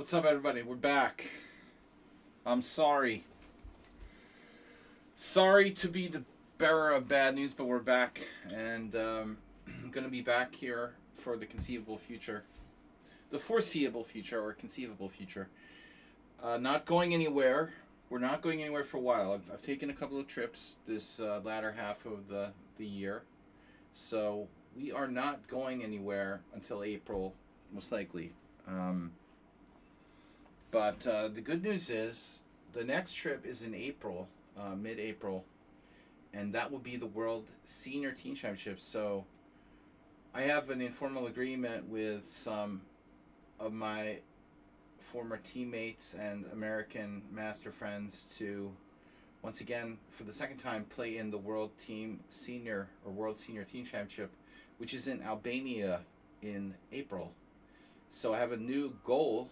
What's up, everybody? We're back. I'm sorry. Sorry to be the bearer of bad news, but we're back. And I'm going to be back here for the conceivable future. The foreseeable future or conceivable future. Not going anywhere. We're not going anywhere for a while. I've taken a couple of trips this latter half of the year. So we are not going anywhere until April, most likely. But the good news is the next trip is in April, mid-April, and that will be the World Senior Team Championships. So I have an informal agreement with some of my former teammates and American master friends to, once again, for the second time, play in the World Senior Team Championship, which is in Albania in April. So I have a new goal.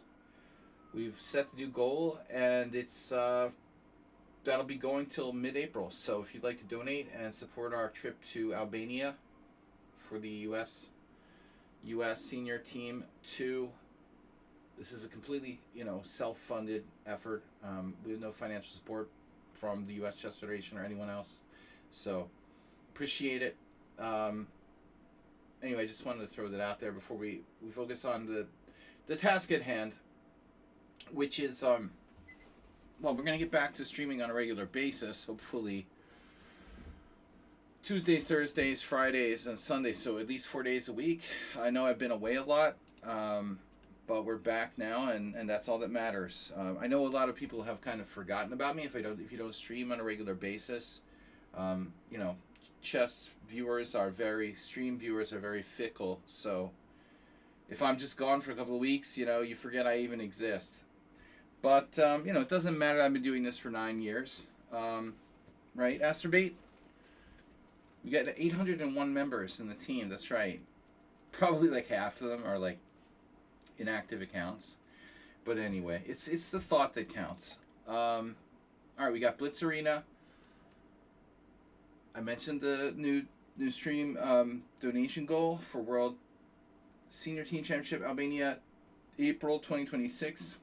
We've set the new goal, and it's that'll be going till mid-April. So if you'd like to donate and support our trip to Albania for the U.S. Senior Team 2, this is a completely self-funded effort. We have no financial support from the U.S. Chess Federation or anyone else. So appreciate it. Anyway, I just wanted to throw that out there before we focus on the task at hand, which is, well, we're going to get back to streaming on a regular basis, hopefully Tuesdays, Thursdays, Fridays, and Sundays, so at least 4 days a week. I know I've been away a lot, but we're back now, and that's all that matters. I know a lot of people have kind of forgotten about me if you don't stream on a regular basis. Chess viewers stream viewers are very fickle, so if I'm just gone for a couple of weeks, you forget I even exist. But, it doesn't matter. I've been doing this for 9 years. Right, Asterbait? We got 801 members in the team. That's right. Probably like half of them are like inactive accounts. But anyway, it's the thought that counts. All right, we got Blitz Arena. I mentioned the new stream donation goal for World Senior Team Championship Albania, April 2026.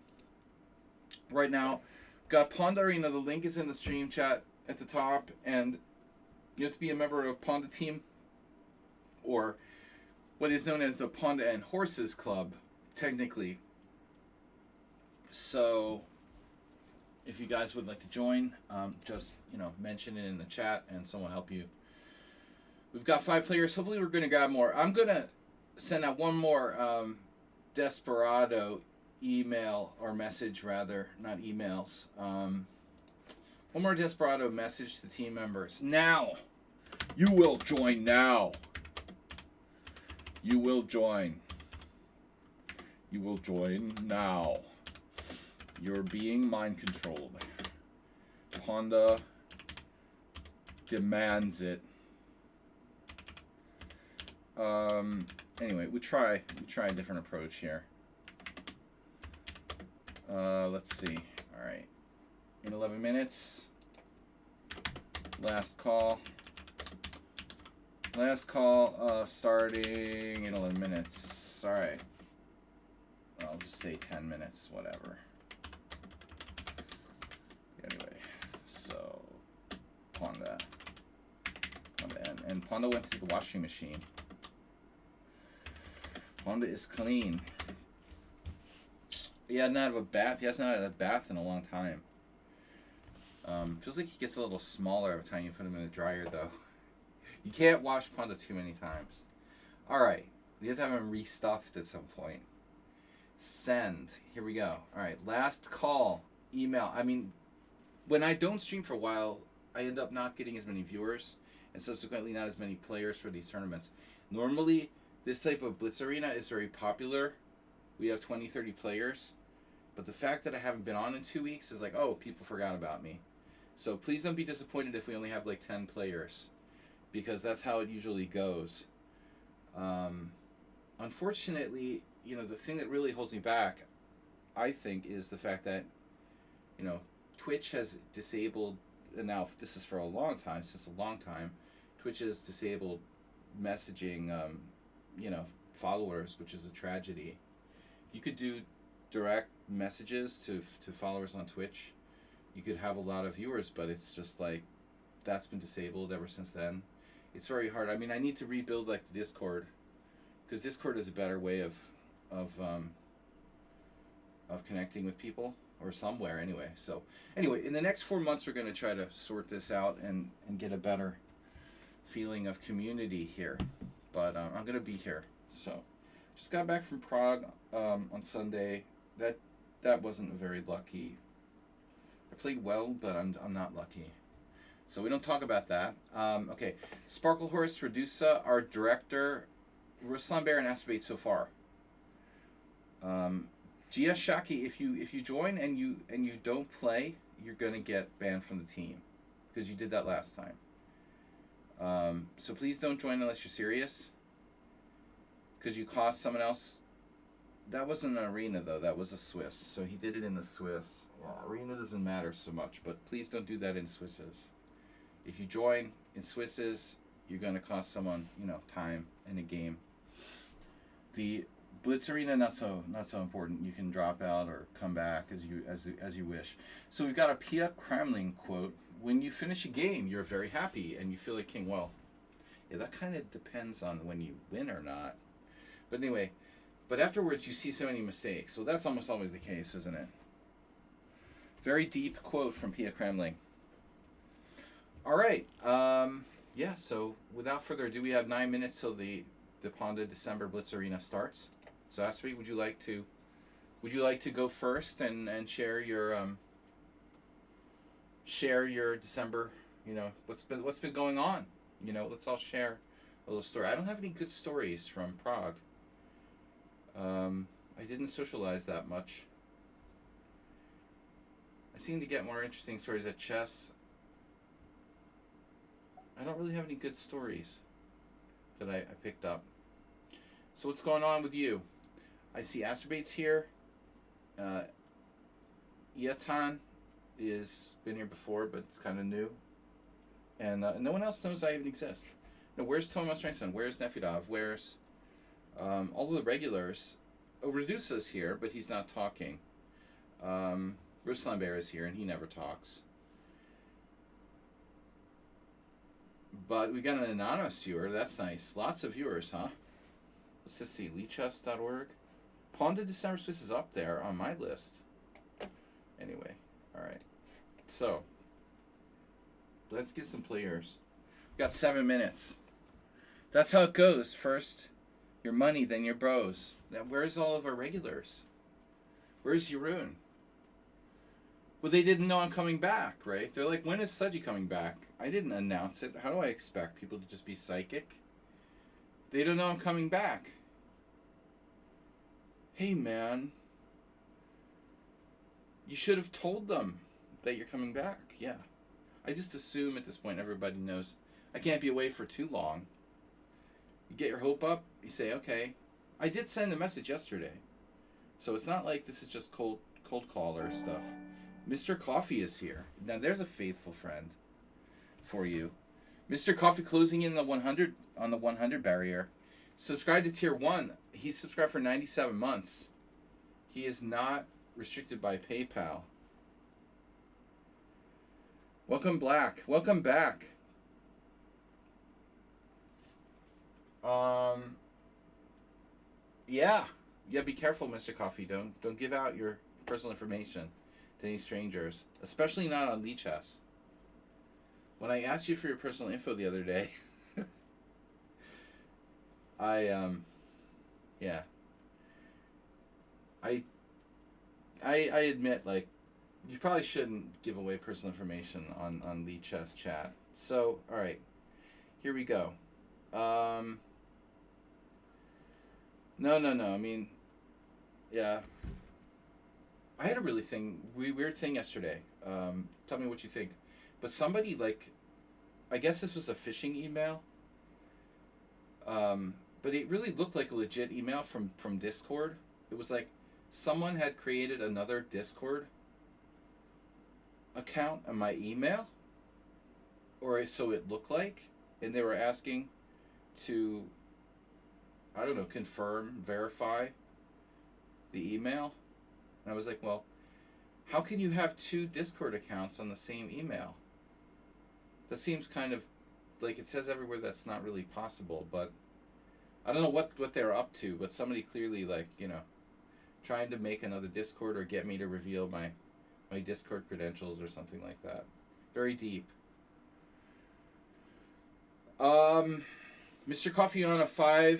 Right now, got Pawnda Arena. The link is in the stream chat at the top, and you have to be a member of Pawnda Team, or what is known as the Pawnda and Horses Club, technically. So, if you guys would like to join, just mention it in the chat, and someone will help you. We've got 5 players. Hopefully, we're going to grab more. I'm going to send out one more Desperado email or message, rather, not emails. One more Desperado message to team members. Now, you will join now. You will join. You will join now. You're being mind controlled. Pawnda demands it. Anyway, we try a different approach here. Let's see. All right. In 11 minutes. Last call. Starting in 11 minutes. All right. I'll just say 10 minutes, whatever. Anyway, so Pawnda and Pawnda went to the washing machine. Pawnda is clean. He hasn't had a bath in a long time. Feels like he gets a little smaller every time you put him in the dryer, though. You can't wash Pawnda too many times. Alright, we have to have him restuffed at some point. Send. Here we go. Alright, last call. Email. I mean, when I don't stream for a while, I end up not getting as many viewers, and subsequently not as many players for these tournaments. Normally, this type of Blitz Arena is very popular. We have 20, 30 players. But the fact that I haven't been on in 2 weeks is like, oh, people forgot about me. So please don't be disappointed if we only have like 10 players, because that's how it usually goes. Unfortunately, the thing that really holds me back, I think, is the fact that, Twitch has disabled, and now this is for a long time, Twitch has disabled messaging, followers, which is a tragedy. You could do direct messages to followers on Twitch, you could have a lot of viewers, but it's just like that's been disabled ever since then. It's very hard. I mean, I need to rebuild like the Discord, because Discord is a better way of um, of connecting with people, or somewhere anyway. So anyway, in the next 4 months, we're going to try to sort this out and get a better feeling of community here. But I'm going to be here. So just got back from Prague on Sunday. That wasn't very lucky. I played well, but I'm not lucky. So we don't talk about that. Okay, Sparklehorse Redusa, our director, Ruslan Baron Astrobate so far. Gia Shaki, if you join and you don't play, you're gonna get banned from the team, because you did that last time. So please don't join unless you're serious, because you cost someone else. That wasn't an arena though. That was a Swiss. So he did it in the Swiss. Yeah, arena doesn't matter so much, but please don't do that in Swisses. If you join in Swisses, you're gonna cost someone, time in a game. The Blitz Arena, not so important. You can drop out or come back as you wish. So we've got a Pia Kremlin quote: "When you finish a game, you're very happy and you feel like king." Well, yeah, that kind of depends on when you win or not. But anyway, but afterwards you see so many mistakes. So that's almost always the case, isn't it? Very deep quote from Pia Kremlin. All right. Yeah. So without further ado, we have 9 minutes till the Pawnda December Blitz Arena starts. So Astrid, would you like to go first and share your December, what's been going on? Let's all share a little story. I don't have any good stories from Prague. I didn't socialize that much. I seem to get more interesting stories at chess. I don't really have any good stories that I picked up. So what's going on with you? I see Astrobate's here. Iatan is been here before, but it's kind of new. And no one else knows I even exist. No, where's Thomas Reinson? Where's Nefidov? Where's all of the regulars? Oh, Redusa's here, but he's not talking. Ruslan Bear is here, and he never talks. But we got an anonymous viewer. That's nice. Lots of viewers, huh? Let's just see. Leechess.org. Pawnda December Swiss is up there on my list. Anyway, all right. So, let's get some players. We got 7 minutes. That's how it goes. First, your money, then your bros. Now, where's all of our regulars? Where's Jeroen? Well, they didn't know I'm coming back, right? They're like, when is Sudgy coming back? I didn't announce it. How do I expect people to just be psychic? They don't know I'm coming back. Hey, man. You should have told them that you're coming back. Yeah. I just assume at this point everybody knows I can't be away for too long. You get your hope up. You say, okay. I did send a message yesterday. So it's not like this is just cold caller stuff. Mr. Coffee is here. Now there's a faithful friend for you. Mr. Coffee closing in the 100 on the 100 barrier. Subscribe to tier 1. He's subscribed for 97 months. He is not restricted by PayPal. Welcome Black. Welcome back. Yeah, be careful, Mr. Coffee. Don't give out your personal information to any strangers, especially not on Leechess. When I asked you for your personal info the other day, I admit, like, you probably shouldn't give away personal information on Leechess chat. So, all right, here we go. No. I mean, yeah. I had a really weird thing yesterday. Tell me what you think. But somebody, like, I guess this was a phishing email. But it really looked like a legit email from Discord. It was like someone had created another Discord account on my email, or so it looked like, and they were asking to, I don't know, confirm, verify the email. And I was like, well, how can you have 2 Discord accounts on the same email? That seems kind of like it says everywhere that's not really possible, but I don't know what they're up to, but somebody clearly, like, trying to make another Discord or get me to reveal my Discord credentials or something like that. Very deep. Mr. Coffee on a 10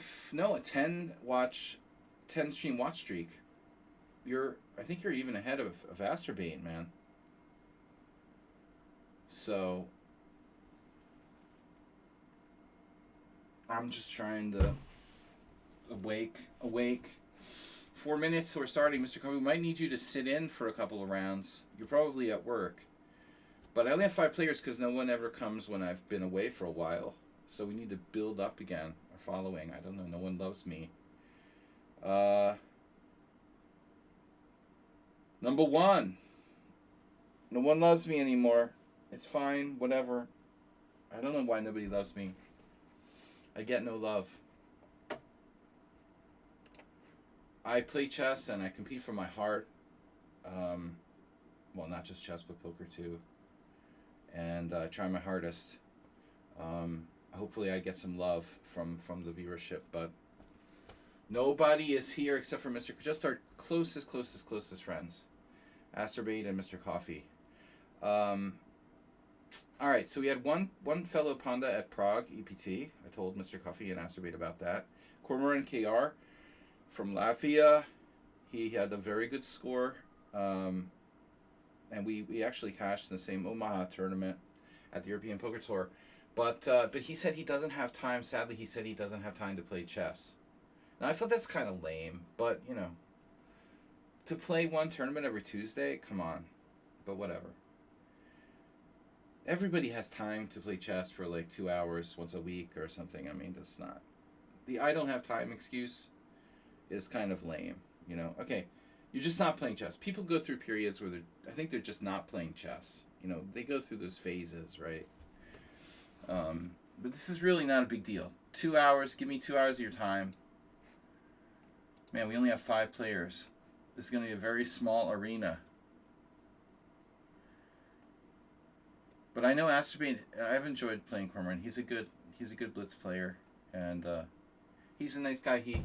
stream watch streak. I think you're even ahead of Asterbane, man. So I'm just trying to awake. 4 minutes, we're starting, Mr. Coffee. We might need you to sit in for a couple of rounds. You're probably at work. But I only have 5 players because no one ever comes when I've been away for a while. So we need to build up again. Our following. I don't know. No one loves me. Number 1. No one loves me anymore. It's fine. Whatever. I don't know why nobody loves me. I get no love. I play chess and I compete for my heart. Well, not just chess, but poker too. And I try my hardest. Hopefully I get some love from the viewership, but nobody is here except for just our closest friends. Asterbate and Mr. Coffee. Alright, so we had one fellow Pawnda at Prague, EPT. I told Mr. Coffee and Asterbate about that. Cormoran KR from Latvia. He had a very good score. And we actually cashed in the same Omaha tournament at the European Poker Tour. But he said he doesn't have time. Sadly, he said he doesn't have time to play chess. Now, I thought that's kind of lame, but, to play one tournament every Tuesday, come on. But whatever. Everybody has time to play chess for like 2 hours once a week or something. I mean, that's not... The I don't have time excuse is kind of lame, Okay, you're just not playing chess. People go through periods where I think they're just not playing chess. They go through those phases, right? But this is really not a big deal. 2 hours, give me 2 hours of your time. Man, we only have 5 players. This is going to be a very small arena. But I know Asterbane, I've enjoyed playing Cormoran. He's a good blitz player, and he's a nice guy. He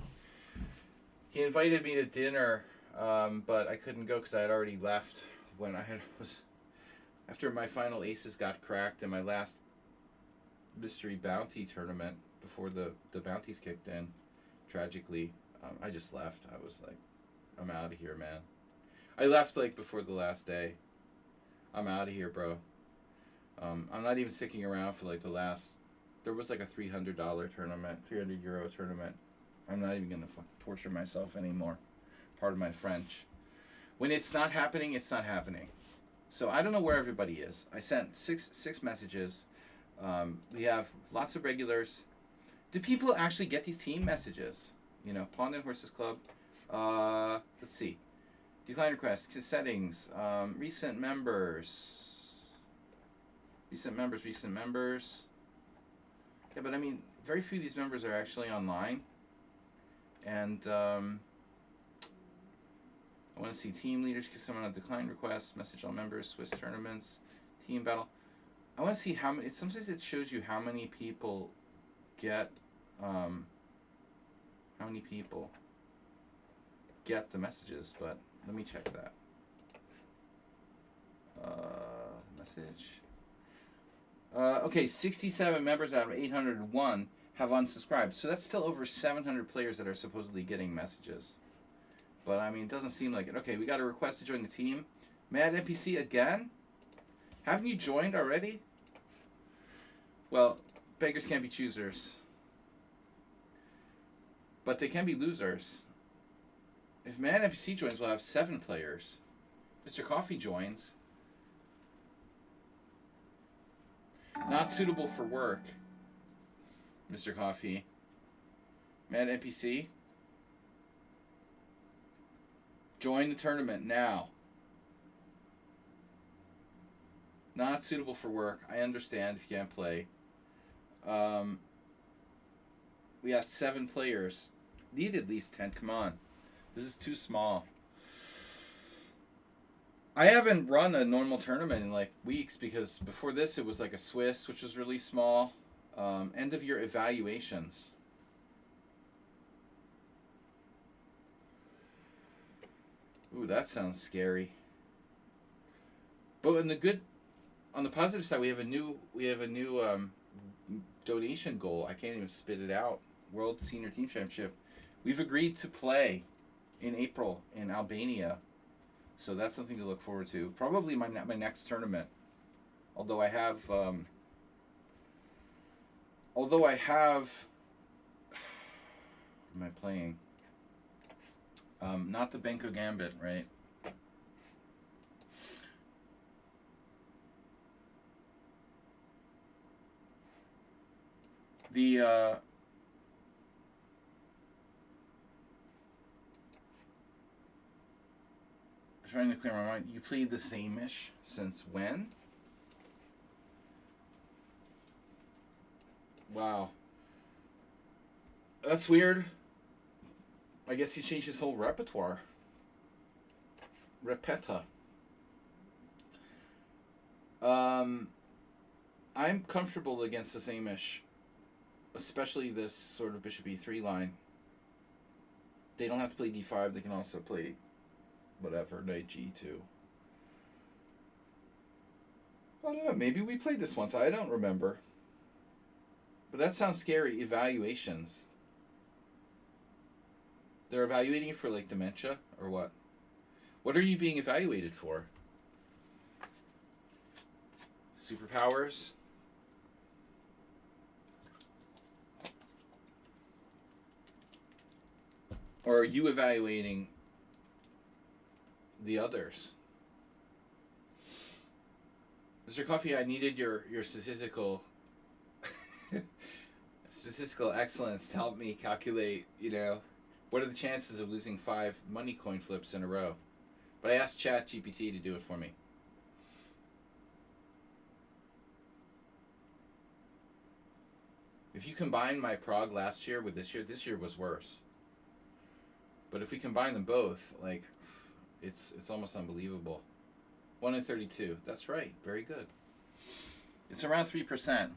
invited me to dinner, but I couldn't go because I had already left when after my final aces got cracked in my last mystery bounty tournament before the bounties kicked in. Tragically, I just left. I was like, I'm out of here, man. I left like before the last day. I'm out of here, bro. I'm not even sticking around for like the last... There was like a $300 tournament, €300 tournament. I'm not even going to torture myself anymore. Pardon my French. When it's not happening, it's not happening. So I don't know where everybody is. I sent six messages. We have lots of regulars. Do people actually get these team messages? Pawnda and Horses Club. Let's see. Decline requests, settings, recent members. Recent members. Yeah, but I mean, very few of these members are actually online. And I want to see team leaders, because someone on decline requests, message all members, Swiss tournaments, team battle. I want to see how many. Sometimes it shows you how many people get the messages, but let me check that. Message. Okay, 67 members out of 801 have unsubscribed. So that's still over 700 players that are supposedly getting messages. But, I mean, it doesn't seem like it. Okay, we got a request to join the team. Mad NPC again? Haven't you joined already? Well, beggars can't be choosers. But they can be losers. If Mad NPC joins, we'll have 7 players. Mr. Coffee joins. Not suitable for work, Mr. Coffee. Mad NPC. Join the tournament now. Not suitable for work. I understand if you can't play. We got 7 players. Need at least 10. Come on. This is too small. I haven't run a normal tournament in like weeks because before this it was like a Swiss, which was really small. End of year evaluations. Ooh, that sounds scary. But on the positive side, we have a new donation goal. I can't even spit it out. World Senior Team Championship. We've agreed to play in April in Albania, so that's something to look forward to. Probably my next tournament. Although I have, although I have, what am I playing? Not the Benko Gambit, right? The trying to clear my mind. You played the same-ish since when? Wow. That's weird. I guess he changed his whole repertoire. Repeta. I'm comfortable against the same-ish, especially this sort of bishop e3 line. They don't have to play d5. They can also play whatever, knight g2. I don't know. Maybe we played this once. I don't remember. But that sounds scary. Evaluations. They're evaluating you for like dementia or what? What are you being evaluated for? Superpowers? Or are you evaluating the others? Mr. Coffee, I needed your statistical excellence to help me calculate, what are the chances of losing 5 money coin flips in a row? But I asked ChatGPT to do it for me. If you combine my prog last year with this year was worse. But if we combine them both, like, it's almost unbelievable. 1 in 32. That's right. Very good. It's around 3%.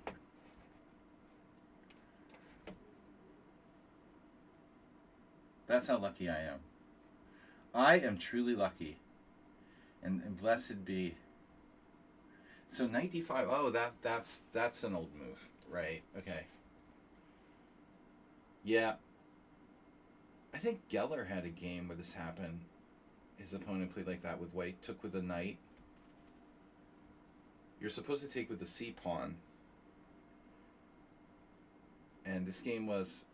That's how lucky I am. I am truly lucky. And blessed be. So knight d5. Oh, that's an old move, right? Okay. Yeah. I think Geller had a game where this happened. His opponent played like that with white. Took with a knight. You're supposed to take with the c pawn. And this game was,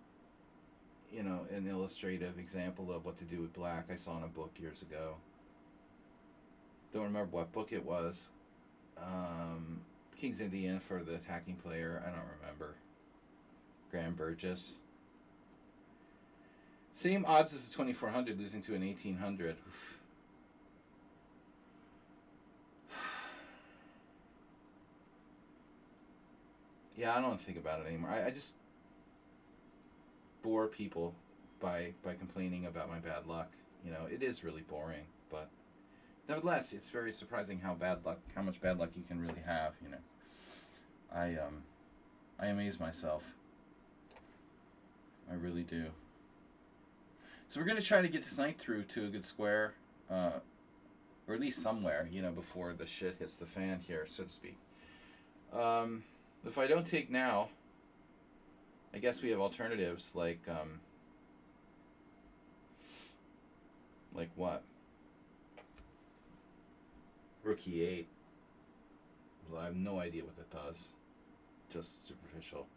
an illustrative example of what to do with black. I saw in a book years ago. Don't remember what book it was. King's Indian for the attacking player. I don't remember. Graham Burgess. Same odds as a 2400, losing to an 1800. Yeah, I don't think about it anymore. I just bore people by complaining about my bad luck. It is really boring, but nevertheless, it's very surprising how much bad luck you can really have. I amaze myself. I really do. So we're gonna try to get this knight through to a good square, or at least somewhere, before the shit hits the fan here, so to speak. If I don't take now, I guess we have alternatives like what? Rook e8. Well, I have no idea what that does. Just superficial.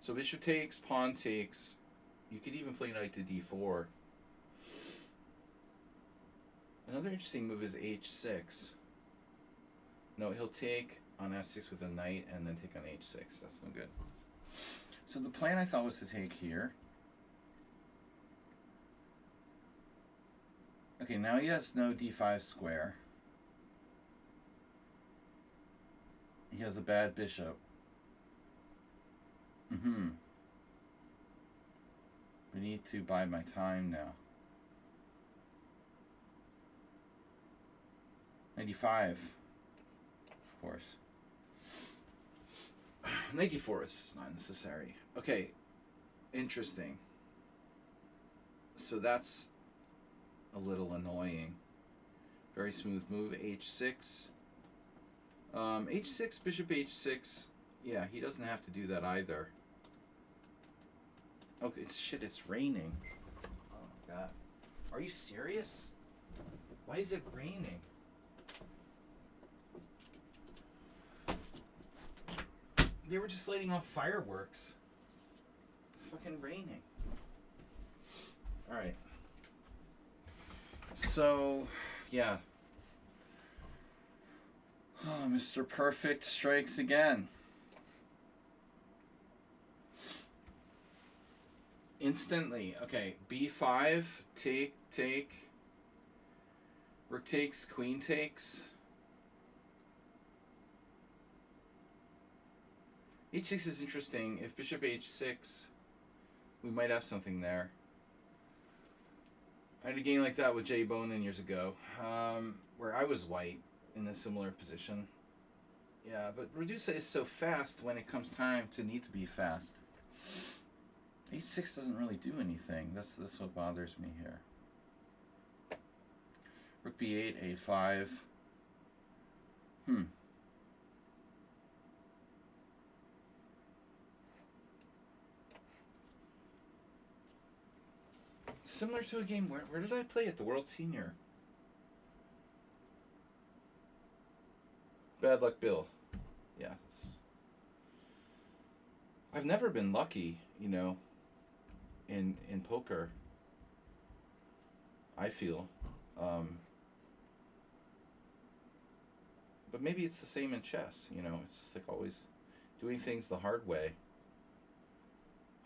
So bishop takes, pawn takes. You could even play knight to d4. Another interesting move is h6. No, he'll take on f6 with a knight and then take on h6. That's no good. So the plan I thought was to take here. Okay, now he has no d5 square. He has a bad bishop. We need to bide my time now. 95, of course. 94 is not necessary. Okay, interesting. So that's a little annoying. Very smooth move. H6. H6, bishop H6. Yeah, he doesn't have to do that either. Okay, shit, it's raining. Oh my god. Are you serious? Why is it raining? They were just lighting off fireworks. It's fucking raining. Alright. So, yeah. Oh, Mr. Perfect strikes again. Instantly. Okay, B5, take. Rook takes, queen takes. H6 is interesting. If bishop H6, we might have something there. I had a game like that with Jay Bonin years ago, where I was white in a similar position. Yeah, but Redusa is so fast when it comes time to need to be fast. H6 doesn't really do anything. That's what bothers me here. Rook B8, A5. Similar to a game, where did I play at the World Senior? Bad Luck Bill. Yeah. I've never been lucky, you know, in poker. I feel. But maybe it's the same in chess, you know. It's just like always doing things the hard way.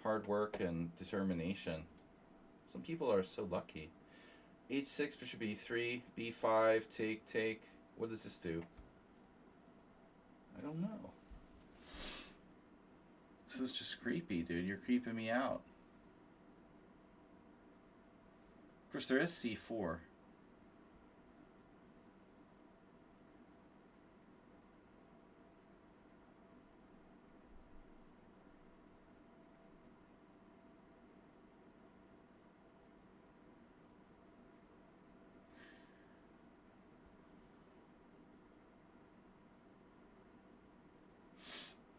Hard work and determination. Some people are so lucky. H6, bishop E3, B5, take. What does this do? I don't know. This is just creepy, dude. You're creeping me out. Of course, there is C4.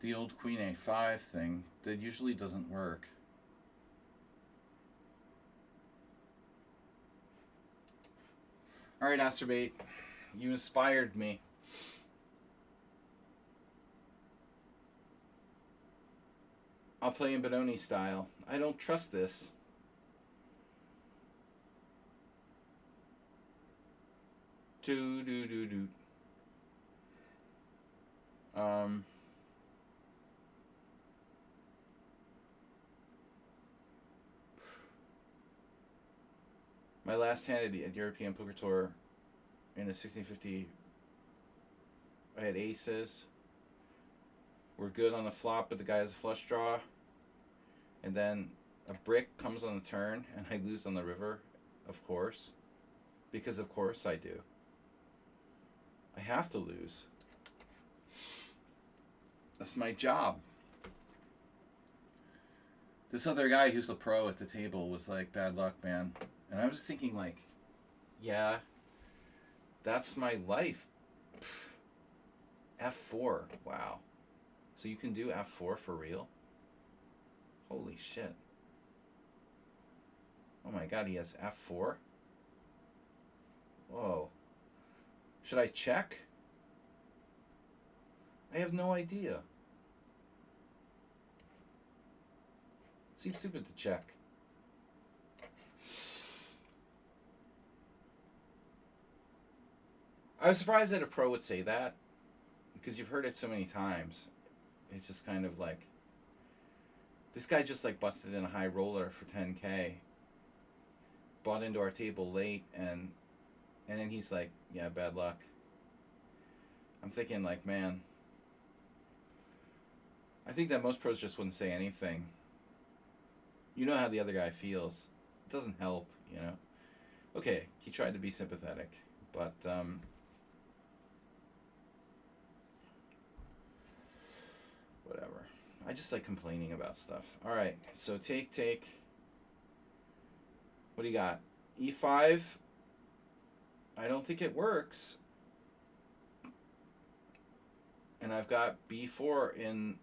The old Queen A5 thing that usually doesn't work. Alright, Asterbait, you inspired me. I'll play in Benoni style. I don't trust this. My last hand at European Poker Tour in the 1650, I had aces. We're good on the flop, but the guy has a flush draw. And then a brick comes on the turn, and I lose on the river, of course. Because of course I do. I have to lose. That's my job. This other guy who's a pro at the table was like, bad luck, man. And I was thinking, like, yeah, that's my life. Pfft. F4. Wow. So you can do F4 for real? Holy shit. Oh my god, he has F4? Whoa. Should I check? I have no idea. Seems stupid to check. I was surprised that a pro would say that, because you've heard it so many times. It's just kind of like, this guy just like busted in a high roller for 10K, bought into our table late, and then he's like, yeah, bad luck. I'm thinking like, man, I think that most pros just wouldn't say anything. You know how the other guy feels. It doesn't help, you know. Okay, he tried to be sympathetic, but I just like complaining about stuff. All right, so take. What do you got? E5. I don't think it works. And I've got B4 in,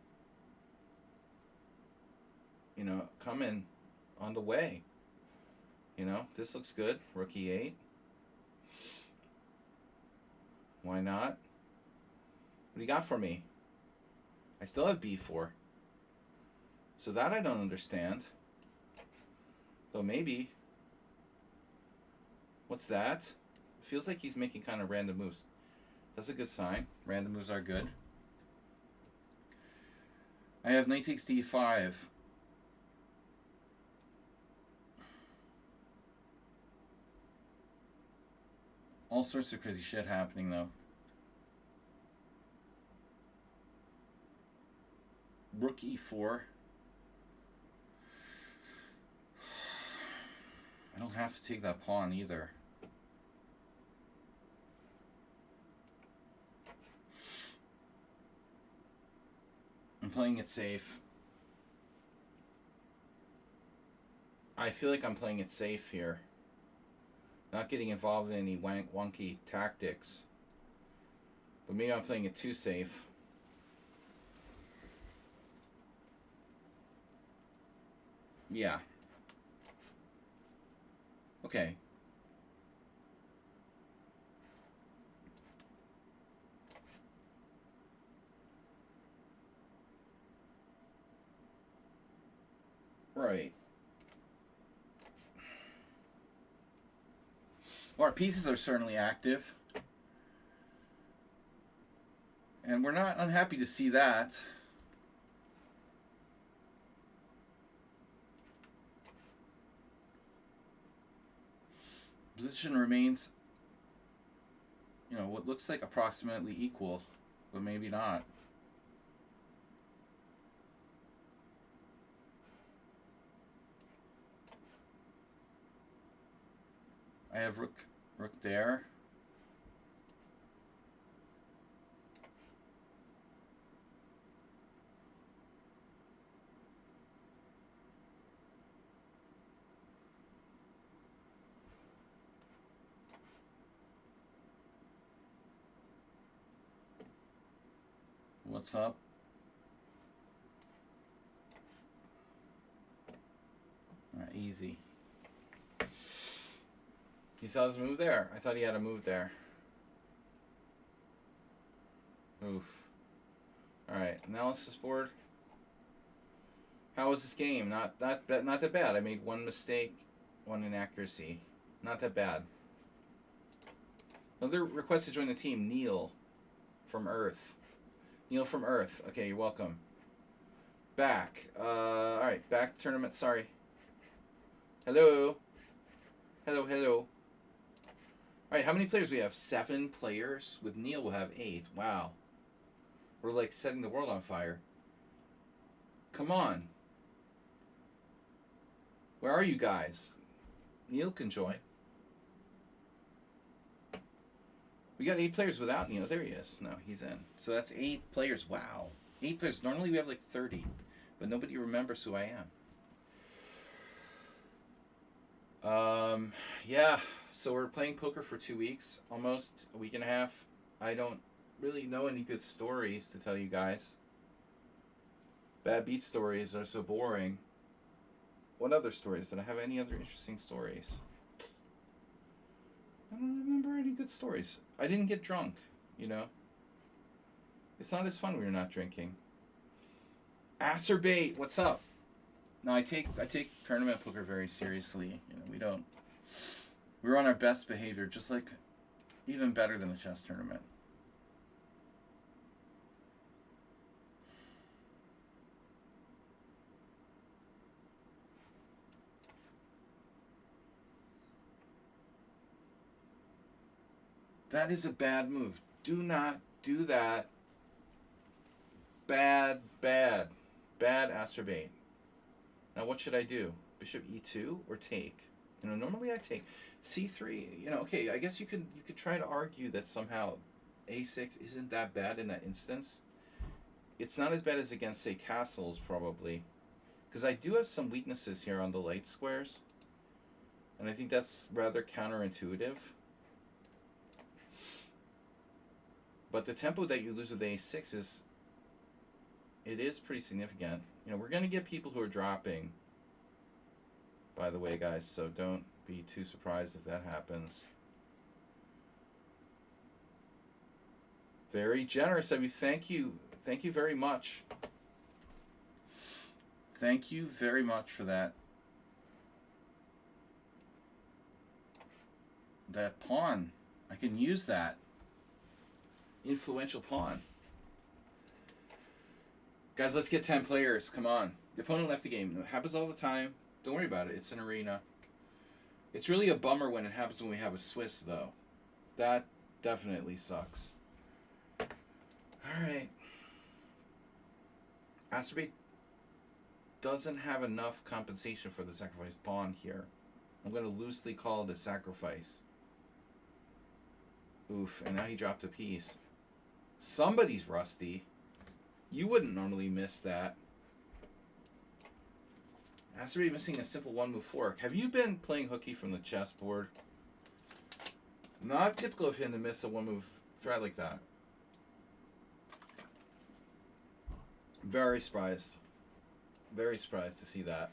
coming on the way. This looks good. Rook E8. Why not? What do you got for me? I still have B4. So that I don't understand. Though maybe. What's that? It feels like he's making kind of random moves. That's a good sign. Random moves are good. I have knight takes D5. All sorts of crazy shit happening though. Rook E4. I don't have to take that pawn either. I'm playing it safe. I feel like I'm playing it safe here. Not getting involved in any wonky tactics. But maybe I'm playing it too safe. Yeah. Okay. Right. Well, our pieces are certainly active. And we're not unhappy to see that. Position remains, what looks like approximately equal, but maybe not. I have rook there. What's up? Easy. He saw his move there. I thought he had a move there. Oof. Alright, analysis board. How was this game? Not that bad. I made one mistake, one inaccuracy. Not that bad. Another request to join the team, Neil from Earth. Neil from Earth. Okay, you're welcome. Back. Alright, back to tournament. Sorry. Hello. Hello. Alright, how many players we have? 7 players. With Neil, we'll have 8. Wow. We're like setting the world on fire. Come on. Where are you guys? Neil can join. We got 8 players without Neil. There he is. No, he's in. So that's 8 players. Wow. 8 players. Normally we have like 30. But nobody remembers who I am. Yeah. So we're playing poker for 2 weeks. Almost a week and a half. I don't really know any good stories to tell you guys. Bad beat stories are so boring. What other stories? Did I have any other interesting stories? I don't remember any good stories. I didn't get drunk, It's not as fun when you're not drinking. Acerbate, what's up? No, I take tournament poker very seriously. We're on our best behavior, just like even better than a chess tournament. That is a bad move. Do not do that. Bad acerbate. Now what should I do? Bishop e2 or take? Normally I take. c3, okay, I guess you could try to argue that somehow a6 isn't that bad in that instance. it's not as bad as against, say, castles, probably. Because I do have some weaknesses here on the light squares. And I think that's rather counterintuitive. But the tempo that you lose with the a6 is... It is pretty significant. You know, we're going to get people who are dropping, by the way, guys. So don't be too surprised if that happens. Very generous of you. Thank you. Thank you very much. Thank you very much for that. That pawn. I can use that. Influential pawn. Guys, let's get 10 players. Come on. The opponent left the game. It happens all the time. Don't worry about it. It's an arena. It's really a bummer when it happens when we have a Swiss, though. That definitely sucks. Alright. Asterbate doesn't have enough compensation for the sacrificed pawn here. I'm going to loosely call it a sacrifice. Oof, and now he dropped a piece. Somebody's rusty. You wouldn't normally miss that. Asterbate missing a simple one-move fork. Have you been playing hooky from the chessboard? Not typical of him to miss a one-move threat like that. Very surprised. Very surprised to see that.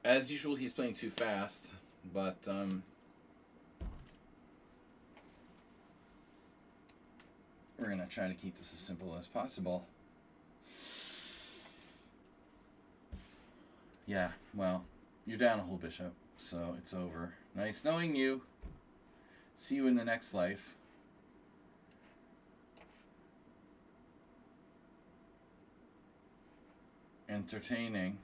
As usual, he's playing too fast, but we're going to try to keep this as simple as possible. Yeah, well, you're down a whole bishop, so it's over. Nice knowing you. See you in the next life. Entertaining.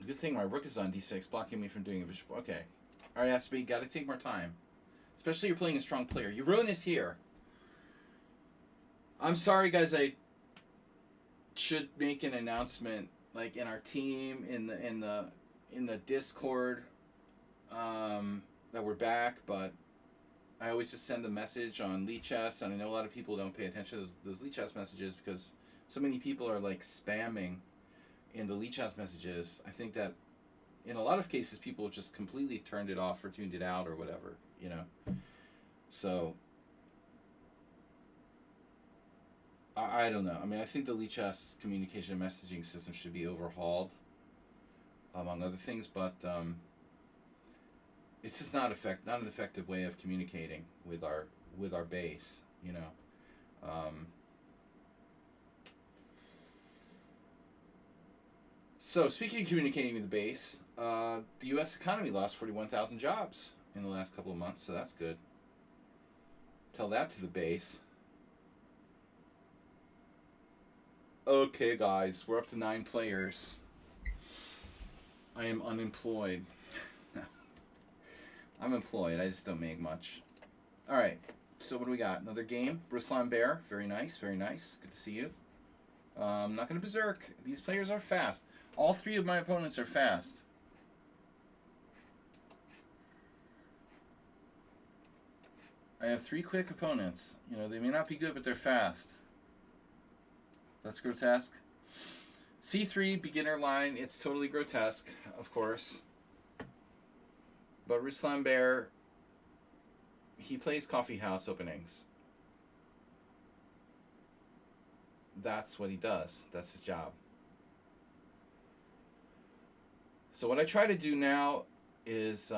Good thing my rook is on d6, blocking me from doing a bishop. Okay. Alright, Aspie, gotta take more time. Especially you're playing a strong player. Your ruin is here. I'm sorry, guys, I should make an announcement, like in our team, in the Discord, that we're back, but I always just send a message on Lee Chess, and I know a lot of people don't pay attention to those Lee Chess messages because so many people are like spamming in the Lee Chess messages. I think that in a lot of cases people have just completely turned it off or tuned it out or whatever, you know. So I don't know. I mean, I think the Lee Chess communication and messaging system should be overhauled, among other things, but it's just not an effective way of communicating with our base, you know. So speaking of communicating with the base, the U.S. economy lost 41,000 jobs in the last couple of months, so that's good. Tell that to the base. Okay, guys, we're up to 9 players. I am unemployed. I'm employed, I just don't make much. Alright, so what do we got? Another game. Ruslan Bear, very nice, very nice. Good to see you. I'm not going to berserk. These players are fast. All 3 of my opponents are fast. I have 3 quick opponents. You know, they may not be good, but they're fast. That's grotesque. C3, beginner line. It's totally grotesque, of course. But Ruslan Bear, he plays coffee house openings. That's what he does. That's his job. So what I try to do now is,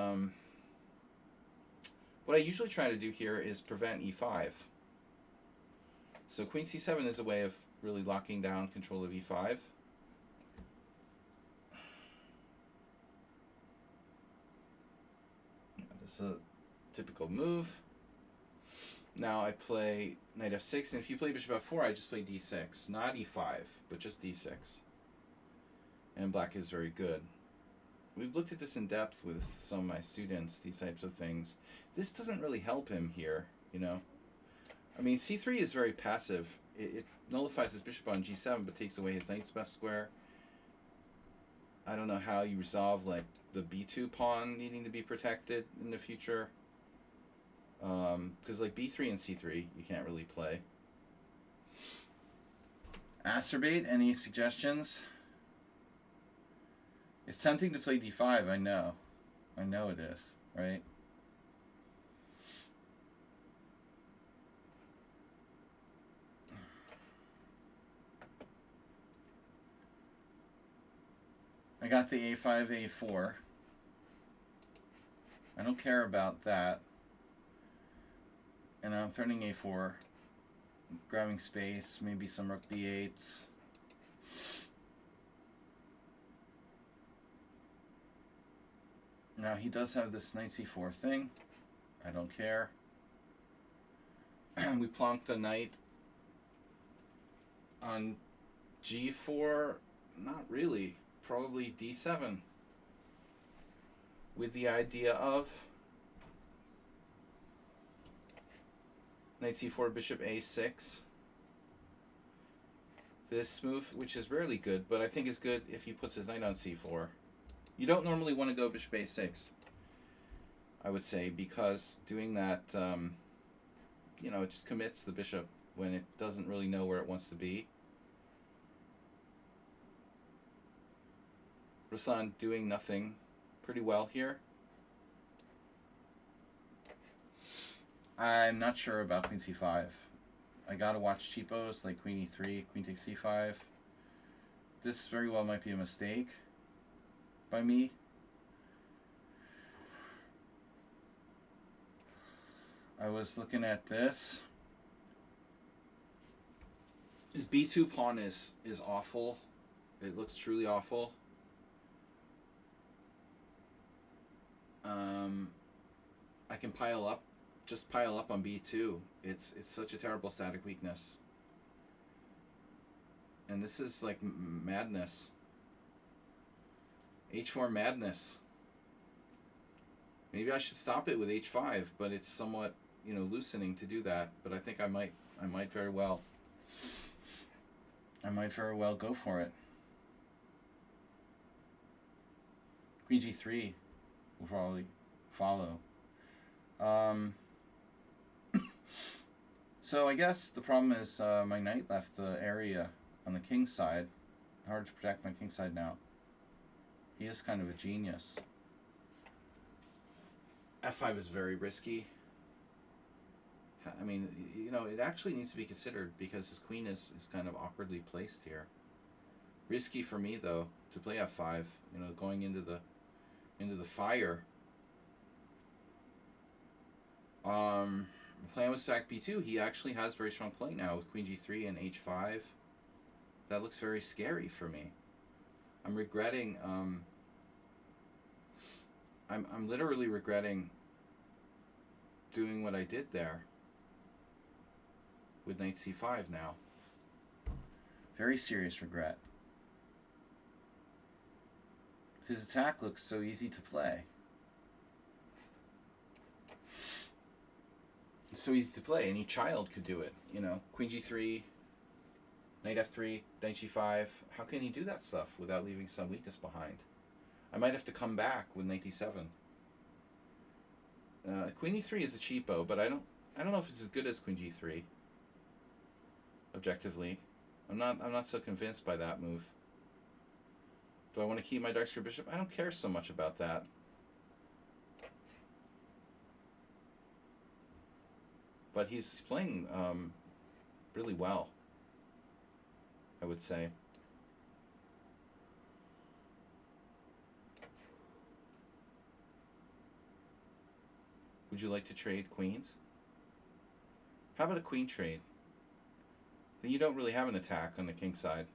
what I usually try to do here is prevent e5. So queen c7 is a way of really locking down control of e5. This is a typical move. Now I play knight f6, and if you play bishop f4, I just play d6. Not e5, but just d6. And black is very good. we've looked at this in depth with some of my students, these types of things. This doesn't really help him here, you know. I mean, c3 is very passive. It nullifies his bishop on g7, but takes away his knight's best square. I don't know how you resolve, like, the b2 pawn needing to be protected in the future. Because, like, b3 and c3, you can't really play. Acerbate, any suggestions? It's tempting to play d5, I know. I know it is, right? I got the a5, a4. I don't care about that. And I'm turning a4, grabbing space, maybe some rook b8. Now he does have this knight c4 thing. I don't care. We plonked the knight on g4. Not really. Probably d7. With the idea of knight c4, bishop a6. This move, which is rarely good, but I think is good if he puts his knight on c4. You don't normally want to go bishop a6, I would say, because doing that, you know, it just commits the bishop when it doesn't really know where it wants to be. Ruslan doing nothing pretty well here. I'm not sure about queen c5. I gotta watch cheapos like queen e3, queen takes c5. This very well might be a mistake by me. I was looking at this. His b2 pawn is awful. It looks truly awful. I can pile up, just pile up on b2. It's such a terrible static weakness. And this is like madness. h4 madness. Maybe I should stop it with h5, but it's somewhat, you know, loosening to do that. But I think I might very well go for it. Queen g3 will probably follow. So I guess the problem is my knight left the area on the king's side. Hard to protect my king's side now. He is kind of a genius. f5 is very risky. I mean, you know, it actually needs to be considered because his queen is kind of awkwardly placed here. Risky for me though to play f5. You know, going into the fire. Playing with stack b2, he actually has very strong play now with queen g3 and h5. That looks very scary for me. I'm regretting. I'm literally regretting doing what I did there with knight c5 now. Very serious regret. His attack looks so easy to play. It's so easy to play. Any child could do it. You know, queen g3, knight f3, knight g5. How can he do that stuff without leaving some weakness behind? I might have to come back with knight d7. Queen e3 is a cheapo, but I don't know if it's as good as queen g3. Objectively, I'm not so convinced by that move. Do I want to keep my dark square bishop? I don't care so much about that. But he's playing really well, I would say. Would you like to trade queens? How about a queen trade? Then you don't really have an attack on the king side.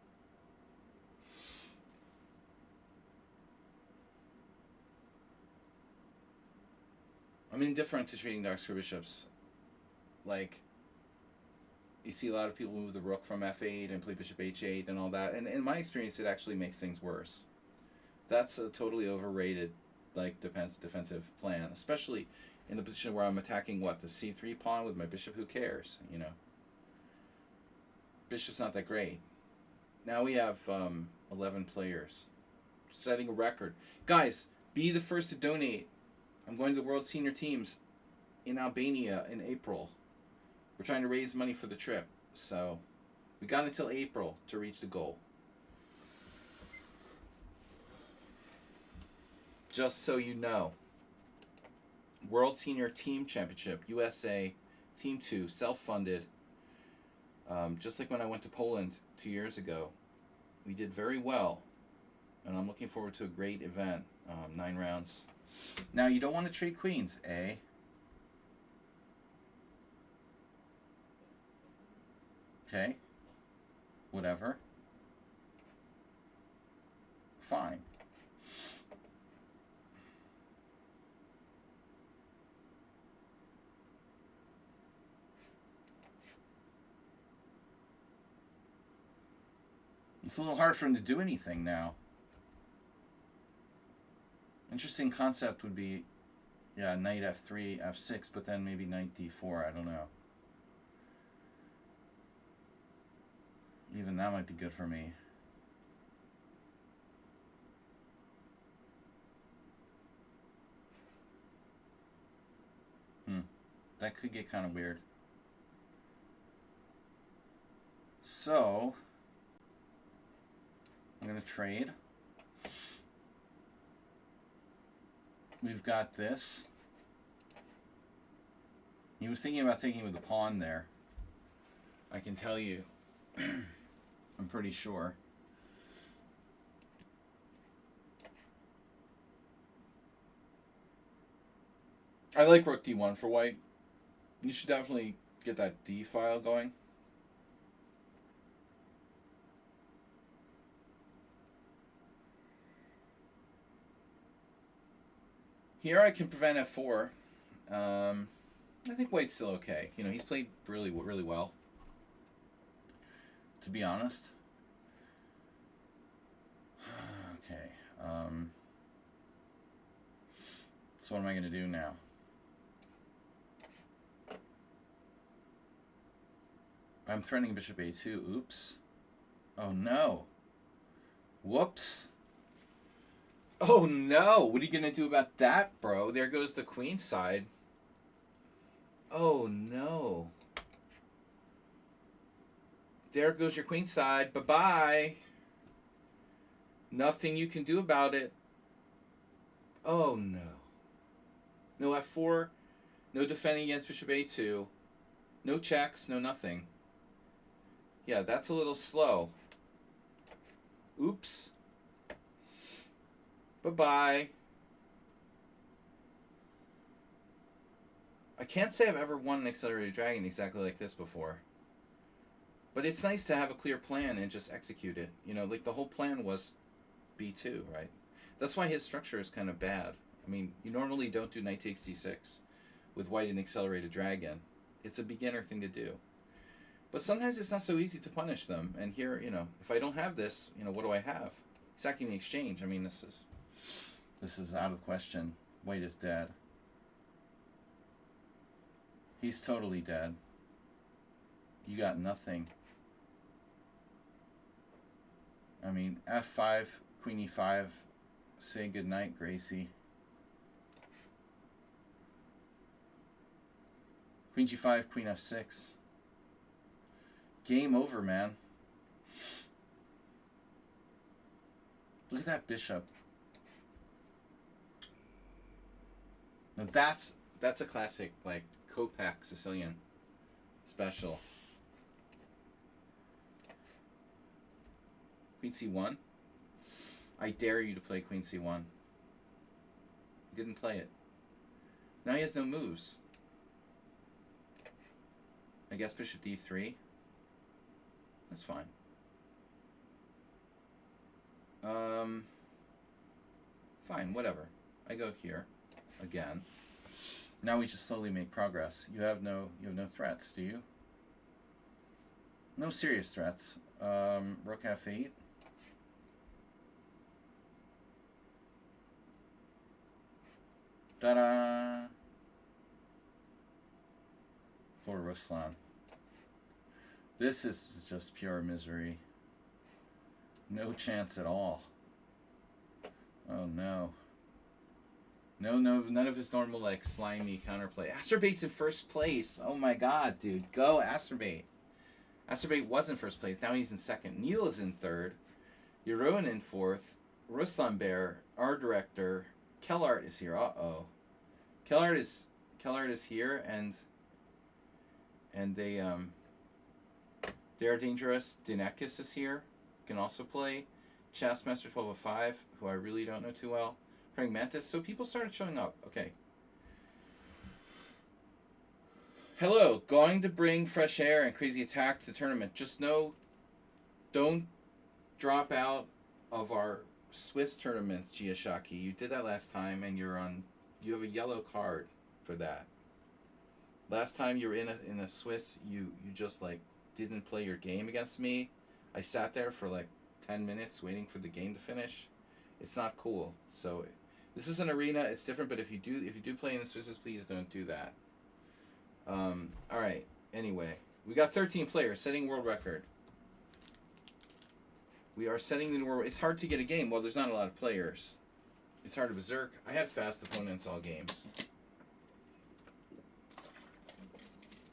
I'm indifferent to trading dark square bishops. Like, you see a lot of people move the rook from f8 and play bishop h8 and all that. And in my experience, it actually makes things worse. That's a totally overrated, like, defensive plan, especially in the position where I'm attacking what, the c3 pawn with my bishop. Who cares? You know, bishop's not that great. Now we have 11 players, setting a record. Guys, be the first to donate. I'm going to the World Senior Teams in Albania in April. We're trying to raise money for the trip, so we got until April to reach the goal. Just so you know, World Senior Team Championship, USA, Team 2, self-funded. Just like when I went to Poland 2 years ago, we did very well, and I'm looking forward to a great event. 9 rounds. Now, you don't want to trade queens, eh? Okay. Whatever. Fine. It's a little hard for him to do anything now. Interesting concept would be, yeah, knight f3, f6, but then maybe knight d4. I don't know. Even that might be good for me. That could get kind of weird. So, I'm going to trade. We've got this. He was thinking about taking with the pawn there. I can tell you. I'm pretty sure. I like rook d1 for white. You should definitely get that d file going. Here I can prevent f4. I think white's still okay. You know, he's played really well, to be honest. Okay. So what am I going to do now? I'm threatening bishop a2. Oops. Oh, no. Whoops. Oh, no. What are you going to do about that, bro? There goes the queen side. Oh, no. There goes your queen side. Bye-bye. Nothing you can do about it. Oh, no. No f4. No defending against bishop a2. No checks. No nothing. Yeah, that's a little slow. Oops. Bye-bye. I can't say I've ever won an Accelerated Dragon exactly like this before. But it's nice to have a clear plan and just execute it. You know, like the whole plan was b2, right? That's why his structure is kind of bad. I mean, you normally don't do knight takes c6 with white and Accelerated Dragon. It's a beginner thing to do. But sometimes it's not so easy to punish them. And here, you know, if I don't have this, you know, what do I have? Sacking the exchange. I mean, this is out of question. White is dead. He's totally dead. You got nothing. I mean, f5, queen e5. Say goodnight, Gracie. Queen g5, queen f6. Game over, man. Look at that bishop. Now that's a classic, like, Kopak Sicilian special. Queen c1. I dare you to play queen c1. He didn't play it. Now he has no moves. I guess bishop d3. That's fine. Fine, whatever. I go here again. Now we just slowly make progress. You have no threats, do you? No serious threats. Rook f8. Ta-da! Poor Ruslan. This is just pure misery. No chance at all. Oh no. No, none of his normal, like, slimy counterplay. Acerbate's in first place. Oh my god, dude. Go, Acerbate. Acerbate was in first place. Now he's in second. Neil is in third. Jeroen in fourth. Ruslan Bear, our director. Kellart is here. Uh-oh. Kellart is here, and they are dangerous. Dinekis is here. Can also play. Chessmaster 1205, who I really don't know too well. Praying Mantis. So people started showing up. Okay. Hello. Going to bring fresh air and crazy attack to the tournament. Just know, don't drop out of our Swiss tournaments, Giashaki. You did that last time, and you have a yellow card for that. Last time you were in a Swiss, you just, like, didn't play your game against me. I sat there for like 10 minutes waiting for the game to finish. It's not cool. So this is an arena. It's different, but if you do play in the Swisses, please don't do that. All right. Anyway, we got 13 players setting world record. We are setting the world. It's hard to get a game. Well, there's not a lot of players. It's hard to berserk. I had fast opponents all games.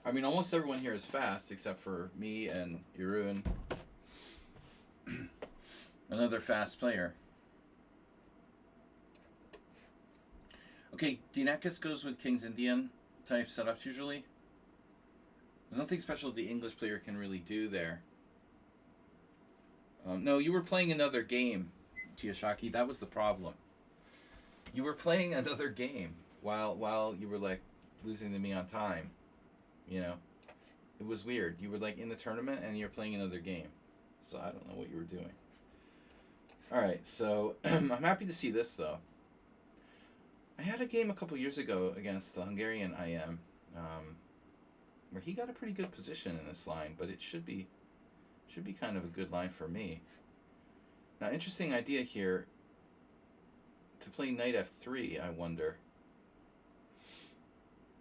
I mean, almost everyone here is fast except for me and Jeroen. Another fast player. Okay, Dinekis goes with King's Indian type setups usually. There's nothing special the English player can really do there. No, you were playing another game, Giashaki. That was the problem. You were playing another game while you were, like, losing to me on time. You know? It was weird. You were, like, in the tournament and you're playing another game. So I don't know what you were doing. Alright, so I'm happy to see this, though. I had a game a couple years ago against the Hungarian IM, where he got a pretty good position in this line, but it should be kind of a good line for me. Now, interesting idea here to play knight f3, I wonder.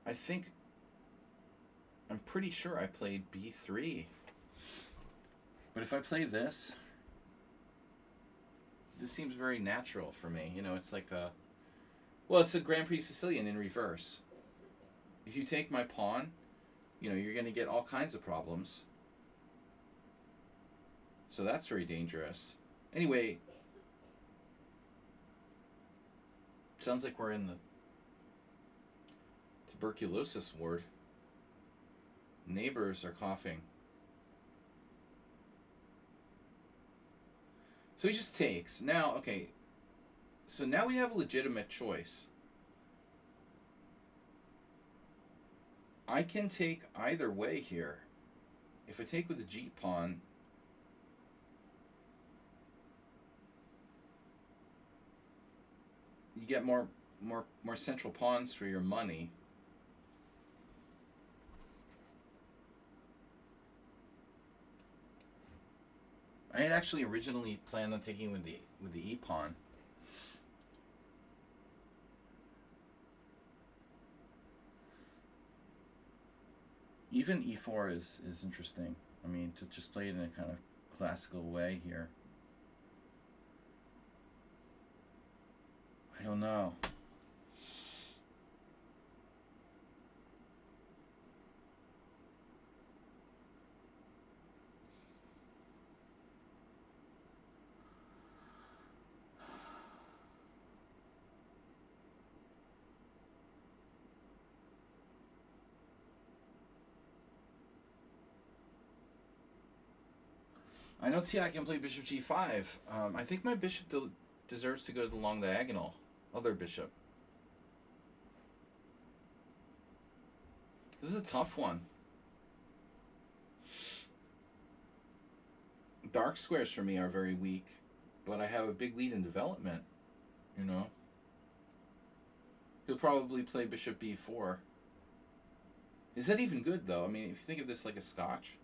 I'm pretty sure I played b3. But if I play this seems very natural for me. You know, it's like it's a Grand Prix Sicilian in reverse. If you take my pawn, you know, you're going to get all kinds of problems. So that's very dangerous. Anyway, sounds like we're in the tuberculosis ward. Neighbors are coughing. So he just takes. Now, okay, so now we have a legitimate choice. I can take either way here. If I take with the G pawn, you get more central pawns for your money. I had actually originally planned on taking with the E pawn. Even E4 is interesting. I mean, to just play it in a kind of classical way here. I don't know. I don't see I can play bishop g5. I think my bishop deserves to go to the long diagonal. Other bishop. This is a tough one. Dark squares for me are very weak, but I have a big lead in development, you know. He'll probably play bishop b4. Is that even good, though? I mean, if you think of this like a scotch.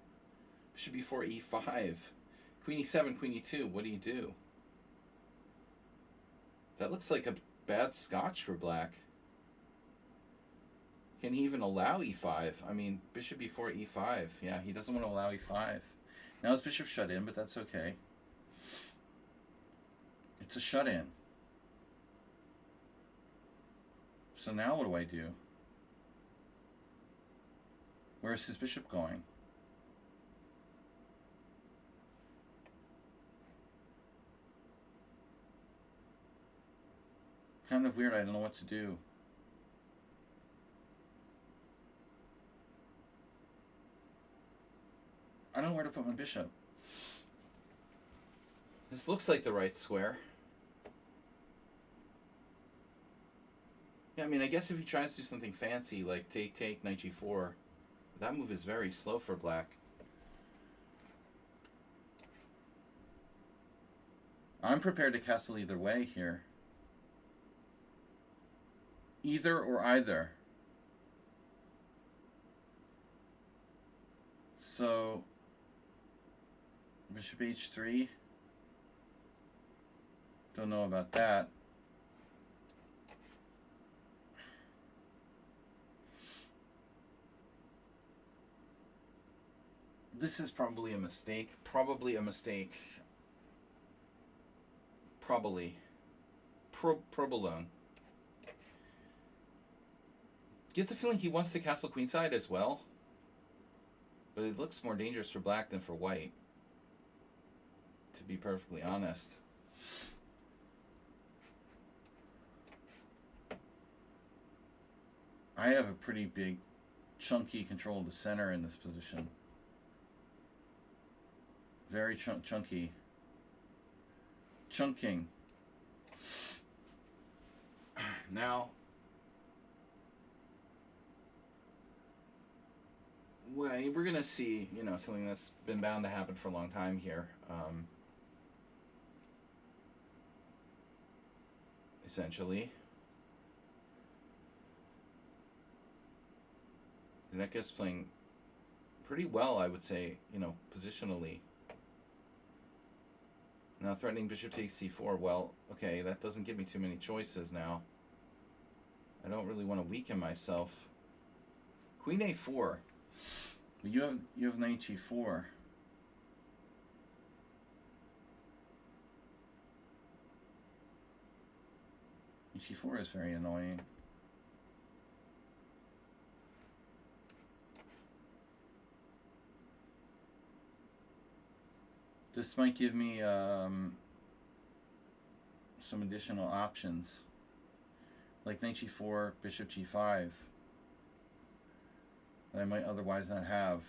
Bishop b4, e5. Queen e7, queen e2. What do you do? That looks like a bad scotch for black. Can he even allow e5? I mean, bishop before e5. Yeah, he doesn't want to allow e5. Now his bishop shut in, but that's okay. It's a shut in. So now what do I do? Where's his bishop going? Kind of weird, I don't know what to do. I don't know where to put my bishop. This looks like the right square. Yeah, I mean, I guess if he tries to do something fancy, like take, knight g4, that move is very slow for black. I'm prepared to castle either way here. Either or either. So, bishop h3. Don't know about that. This is probably a mistake. Probably a mistake. Probably. Provolone. Get the feeling he wants to castle queenside as well. But it looks more dangerous for black than for white, to be perfectly honest. I have a pretty big, chunky control of the center in this position. Very chunky. Chunking. Now, we're going to see, you know, something that's been bound to happen for a long time here. Essentially. Neka is playing pretty well, I would say, you know, positionally. Now threatening bishop takes c4. Well, okay, that doesn't give me too many choices now. I don't really want to weaken myself. Queen a4. You have knight g4. G4 is very annoying. This might give me some additional options, like knight g4, bishop g5, that I might otherwise not have.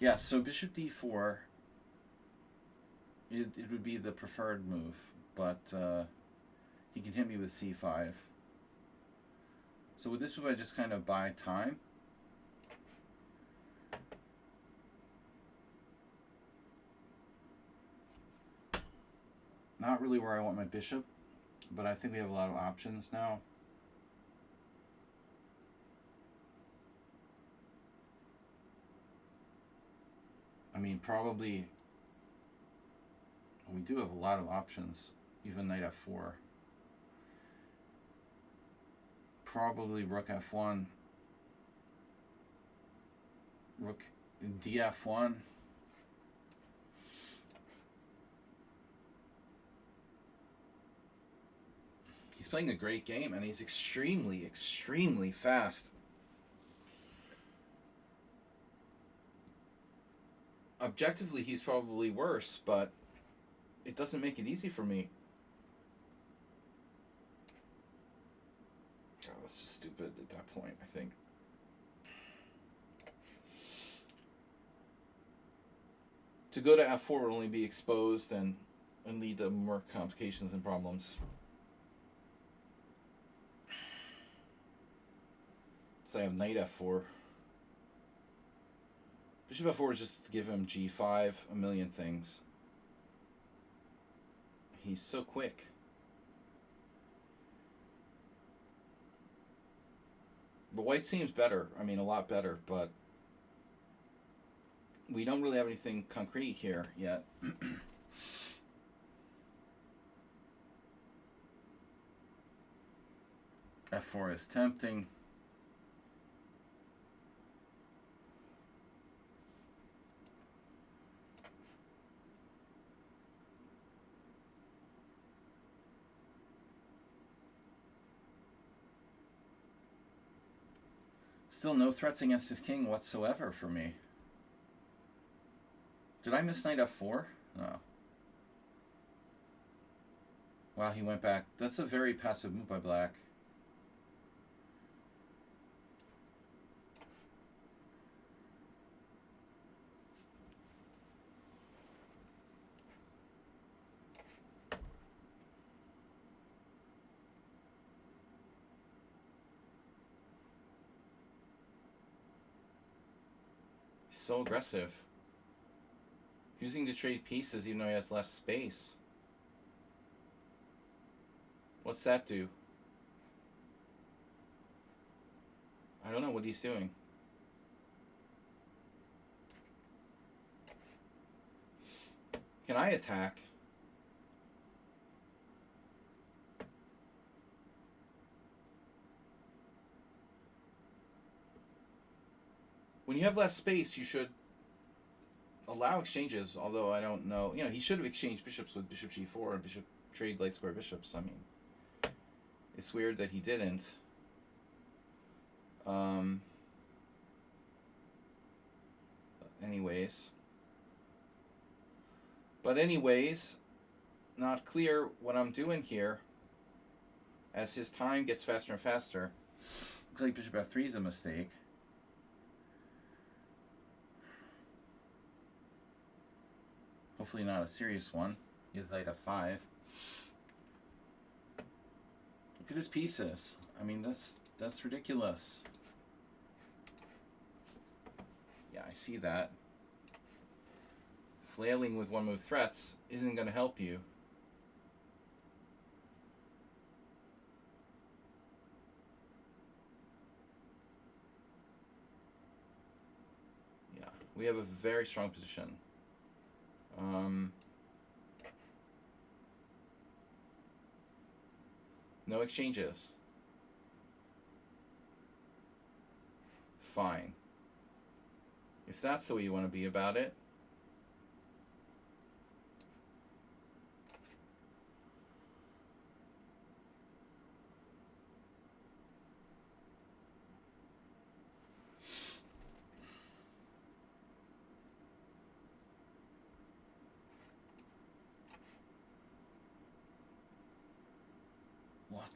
Yeah, so bishop d4, it would be the preferred move, but he can hit me with c5. So with this move, I just kind of buy time. Not really where I want my bishop, but I think we have a lot of options now. I mean, probably, we do have a lot of options, even knight f4. Probably rook f1, rook df1. He's playing a great game, and he's extremely, extremely fast. Objectively, he's probably worse, but it doesn't make it easy for me. Oh, that's just stupid at that point, I think. To go to f4 would only be exposed and lead to more complications and problems. So I have knight f4. Bishop f4 is just to give him g5, a million things. He's so quick. But white seems better. I mean, a lot better, but we don't really have anything concrete here yet. F4 is tempting. Still no threats against his king whatsoever for me. Did I miss knight f4? No. Wow, he went back. That's a very passive move by black. So aggressive. Using to trade pieces even though he has less space. What's that do? I don't know what he's doing. Can I attack? When you have less space, you should allow exchanges, although I don't know. You know, he should have exchanged bishops with bishop g4 and bishop trade light square bishops. I mean, it's weird that he didn't. Anyways, not clear what I'm doing here. As his time gets faster and faster. Looks like bishop f3 is a mistake. Hopefully not a serious one. He has knight f5. Look at his pieces. I mean, that's ridiculous. Yeah, I see that. Flailing with one move threats isn't going to help you. Yeah, we have a very strong position. No exchanges. Fine. If that's the way you want to be about it. What?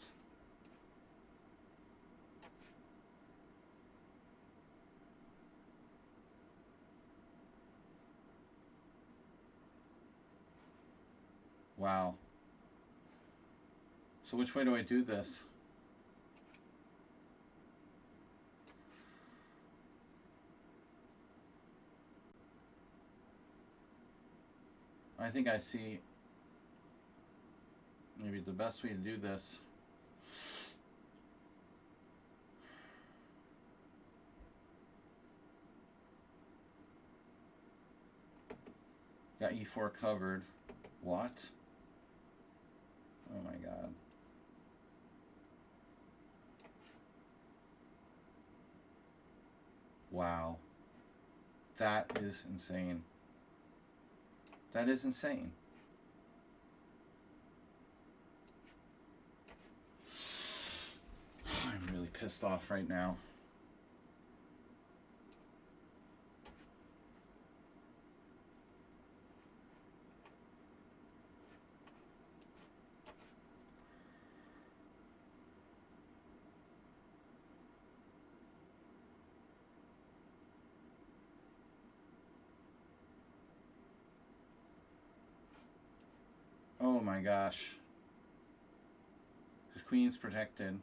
Wow. So which way do I do this? I think I see maybe the best way to do this. Got e4 covered. What? Oh my god. Wow. That is insane. That is insane. I'm really pissed off right now. Oh my gosh. His queen's protected.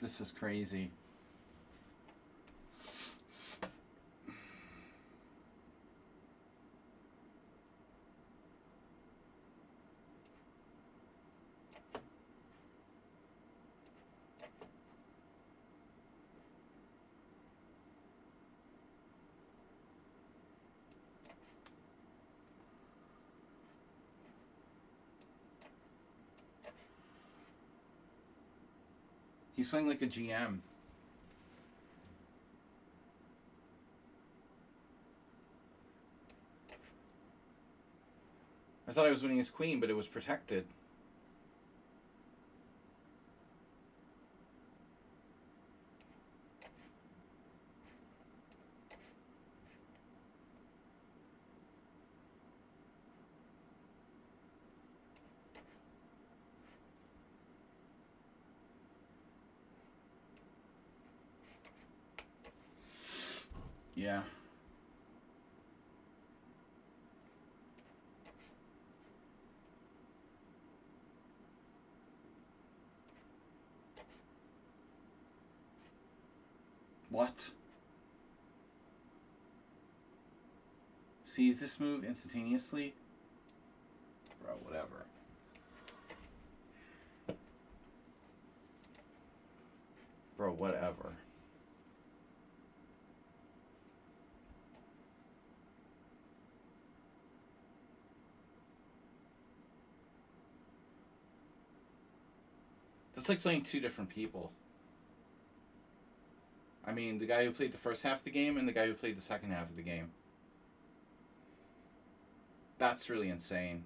This is crazy. He's playing like a GM. I thought I was winning his queen, but it was protected. Yeah. What? Sees this move instantaneously? Bro, whatever. Bro, whatever. That's like playing two different people. I mean, the guy who played the first half of the game and the guy who played the second half of the game. That's really insane,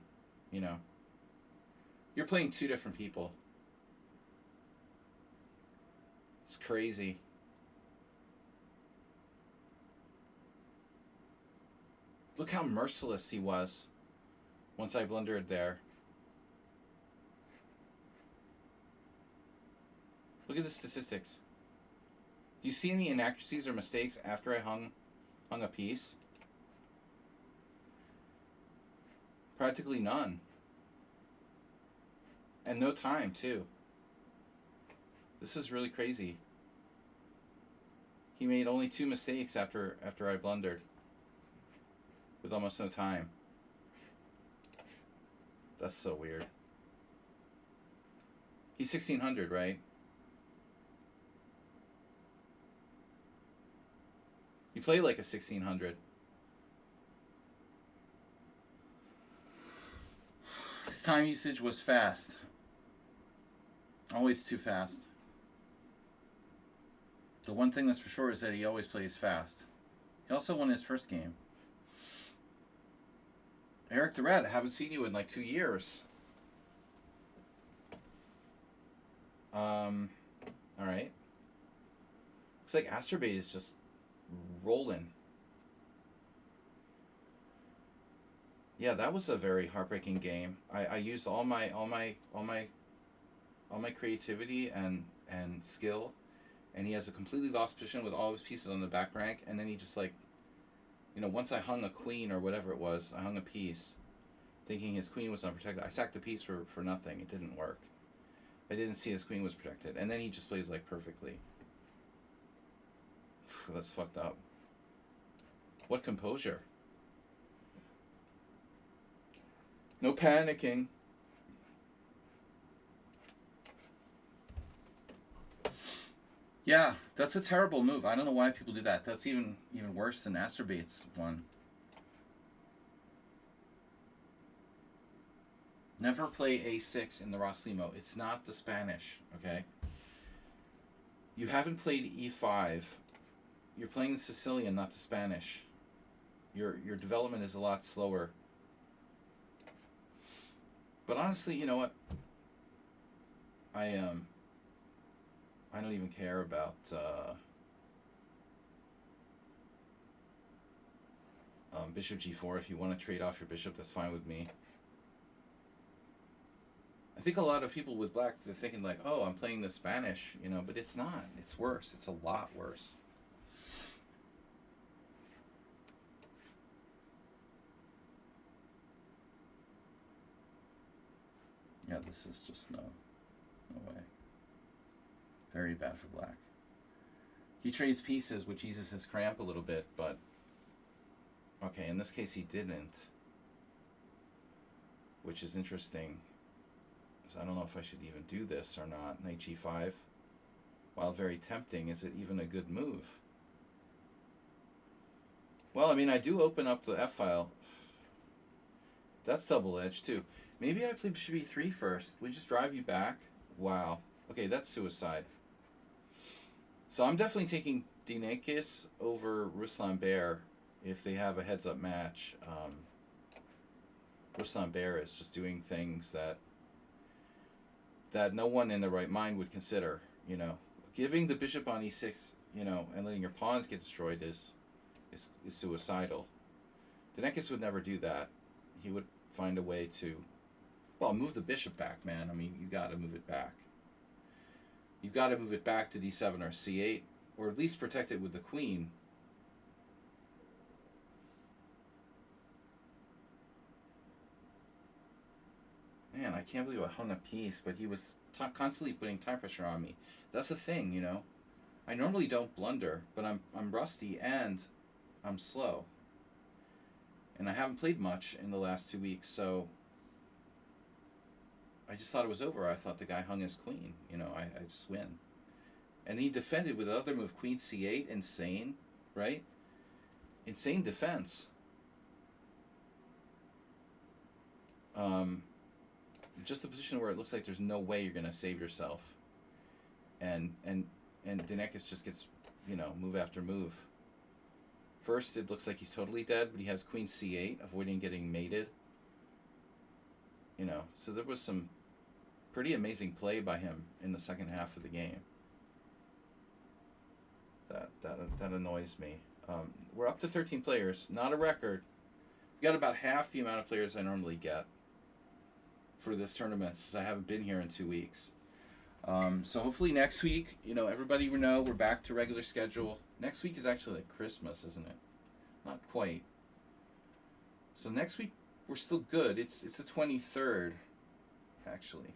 you know. You're playing two different people. It's crazy. Look how merciless he was once I blundered there. Look at the statistics. Do you see any inaccuracies or mistakes after I hung a piece? Practically none. And no time, too. This is really crazy. He made only 2 mistakes after I blundered. With almost no time. That's so weird. He's 1600, right? You play like a 1600. His time usage was fast. Always too fast. The one thing that's for sure is that he always plays fast. He also won his first game. Eric the Red, I haven't seen you in like 2 years. Alright. Looks like Asterbait is just rolling. Yeah, that was a very heartbreaking game. I used all my creativity and skill, and he has a completely lost position with all his pieces on the back rank, and then he just like, you know, once I hung a queen or whatever it was, I hung a piece, thinking his queen was unprotected. I sacked the piece for nothing. It didn't work. I didn't see his queen was protected, and then he just plays like perfectly. That's fucked up. What composure. No panicking. Yeah, that's a terrible move. I don't know why people do that. That's even worse than Asturbate's one. Never play A6 in the Roslimo. It's not the Spanish, okay? You haven't played E5. You're playing the Sicilian, not the Spanish. Your development is a lot slower. But honestly, you know what? I don't even care about bishop g4. If you want to trade off your bishop, that's fine with me. I think a lot of people with black, they're thinking like, oh, I'm playing the Spanish, you know, but it's not. It's worse. It's a lot worse. Yeah, this is just no way. Very bad for black. He trades pieces, which eases his cramp a little bit, but... Okay, in this case he didn't. Which is interesting. So I don't know if I should even do this or not. Knight g5. While very tempting, is it even a good move? Well, I mean, I do open up the f-file. That's double-edged, too. Maybe I play bishop e3 first. We just drive you back. Wow. Okay, that's suicide. So I'm definitely taking Dinakis over Ruslan Bear if they have a heads-up match. Ruslan Bear is just doing things that no one in their right mind would consider. You know, giving the bishop on e6, you know, and letting your pawns get destroyed is suicidal. Dinakis would never do that. He would find a way to, well, move the bishop back, man. I mean, you got to move it back. You've got to move it back to d7 or c8, or at least protect it with the queen. Man, I can't believe I hung a piece, but he was constantly putting time pressure on me. That's the thing, you know. I normally don't blunder, but I'm rusty and I'm slow. And I haven't played much in the last 2 weeks, so I just thought it was over. I thought the guy hung his queen. You know, I just win. And he defended with the other move, queen c8, insane, right? Insane defense. Just a position where it looks like there's no way you're going to save yourself. And Dinakis just gets, you know, move after move. First, it looks like he's totally dead, but he has queen c8, avoiding getting mated. You know, so there was some pretty amazing play by him in the second half of the game. That annoys me. We're up to 13 players, not a record. We got about half the amount of players I normally get for this tournament, since I haven't been here in 2 weeks. So hopefully next week, you know, everybody will know we're back to regular schedule. Next week is actually like Christmas, isn't it? Not quite. So next week we're still good. It's the 23rd, actually.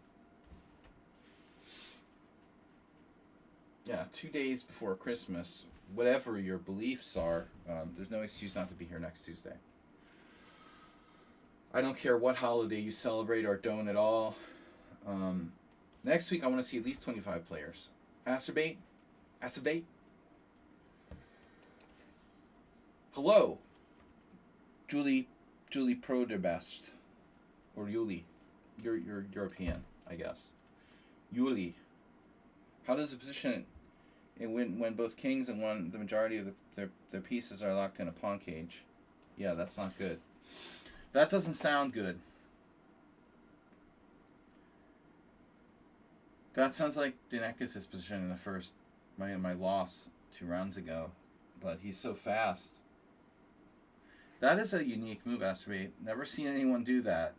Yeah, 2 days before Christmas. Whatever your beliefs are, there's no excuse not to be here next Tuesday. I don't care what holiday you celebrate or don't at all. Next week I want to see at least 25 players. Acerbate? Acerbate? Hello, Julie Proderbest, or Yuli. You're European, I guess. Yuli. How does the position when both kings and the majority of their pieces are locked in a pawn cage? Yeah, that's not good. That doesn't sound good. That sounds like Dinakis' position in the first my loss 2 rounds ago, but he's so fast. That is a unique move, Astrate. Never seen anyone do that.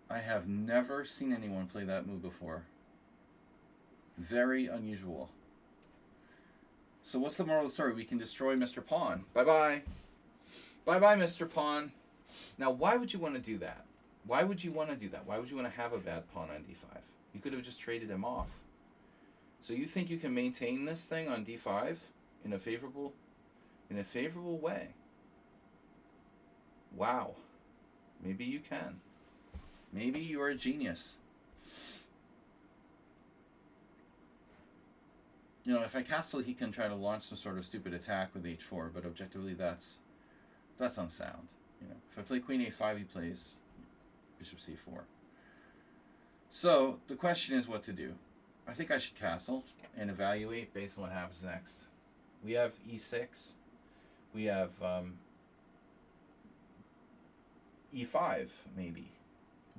I have never seen anyone play that move before. Very unusual. So what's the moral of the story? We can destroy Mr. Pawn. Bye-bye. Bye-bye, Mr. Pawn. Now, why would you want to do that? Why would you want to do that? Why would you want to have a bad pawn on d5? You could have just traded him off. So you think you can maintain this thing on d5 in a favorable way? Wow. Maybe you can. Maybe you are a genius. You know, if I castle, he can try to launch some sort of stupid attack with h4, but objectively that's unsound. You know, if I play queen a5, he plays bishop c4. So the question is what to do. I think I should castle and evaluate based on what happens next. We have e6. We have e5, maybe.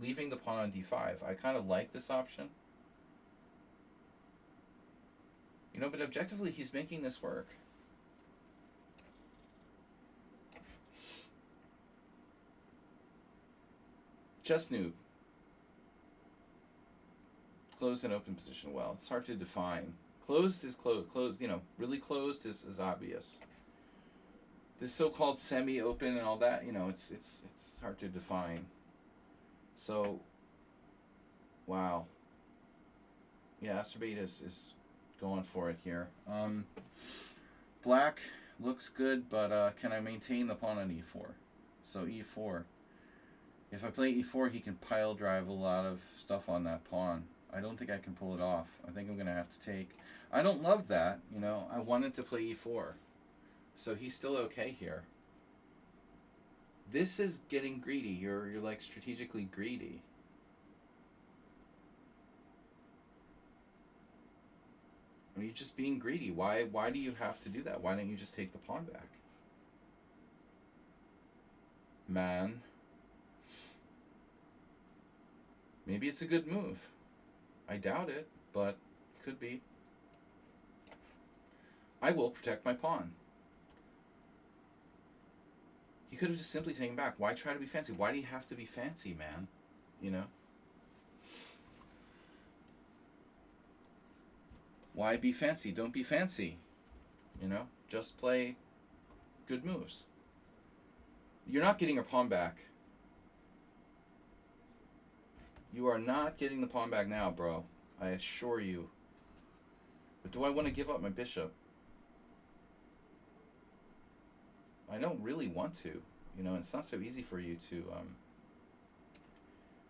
Leaving the pawn on d5. I kind of like this option. You know, but objectively, he's making this work. Chess noob. Closed and open position. Well, it's hard to define. Closed is closed. Closed, you know, really closed is obvious. This so-called semi-open and all that, you know, it's hard to define. So, wow. Yeah, Acerbate is going for it here. Black looks good, but can I maintain the pawn on e4? So e4. If I play e4, he can pile drive a lot of stuff on that pawn. I don't think I can pull it off. I think I'm going to have to take. I don't love that, you know. I wanted to play e4. So he's still okay here. This is getting greedy. You're like strategically greedy. I mean, you're just being greedy. Why do you have to do that? Why don't you just take the pawn back? Man. Maybe it's a good move. I doubt it, but it could be. I will protect my pawn. He could have just simply taken back. Why try to be fancy? Why do you have to be fancy, man? You know? Why be fancy? Don't be fancy. You know? Just play good moves. You're not getting your pawn back. You are not getting the pawn back now, bro. I assure you. But do I want to give up my bishop? I don't really want to. You know, it's not so easy for you to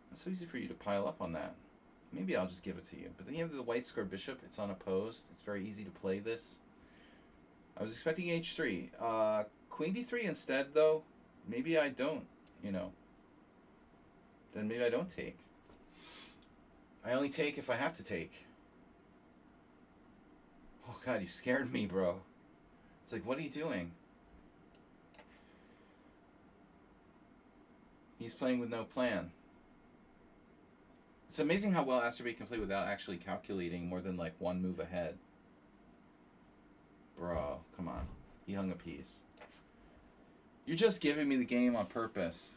not so easy for you to pile up on that. Maybe I'll just give it to you. But then you have the white square bishop. It's unopposed. It's very easy to play this. I was expecting h3. Queen d3 instead, though. Maybe I don't, you know. Then maybe I don't take. I only take if I have to take. Oh, God, you scared me, bro. It's like, what are you doing? He's playing with no plan. It's amazing how well Acerbate can play without actually calculating more than, like, one move ahead. Bro, come on. He hung a piece. You're just giving me the game on purpose.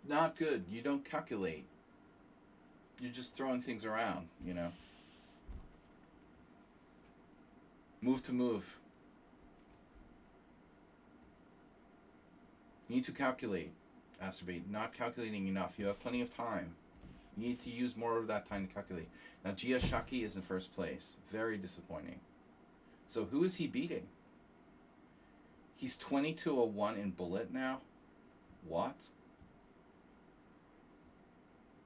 Not good. You don't calculate. You're just throwing things around, you know. Move to move. You need to calculate, Acerbate. Not calculating enough. You have plenty of time. You need to use more of that time to calculate. Now, Gia Shaki is in first place. Very disappointing. So who is he beating? He's 22-1 in bullet now? What?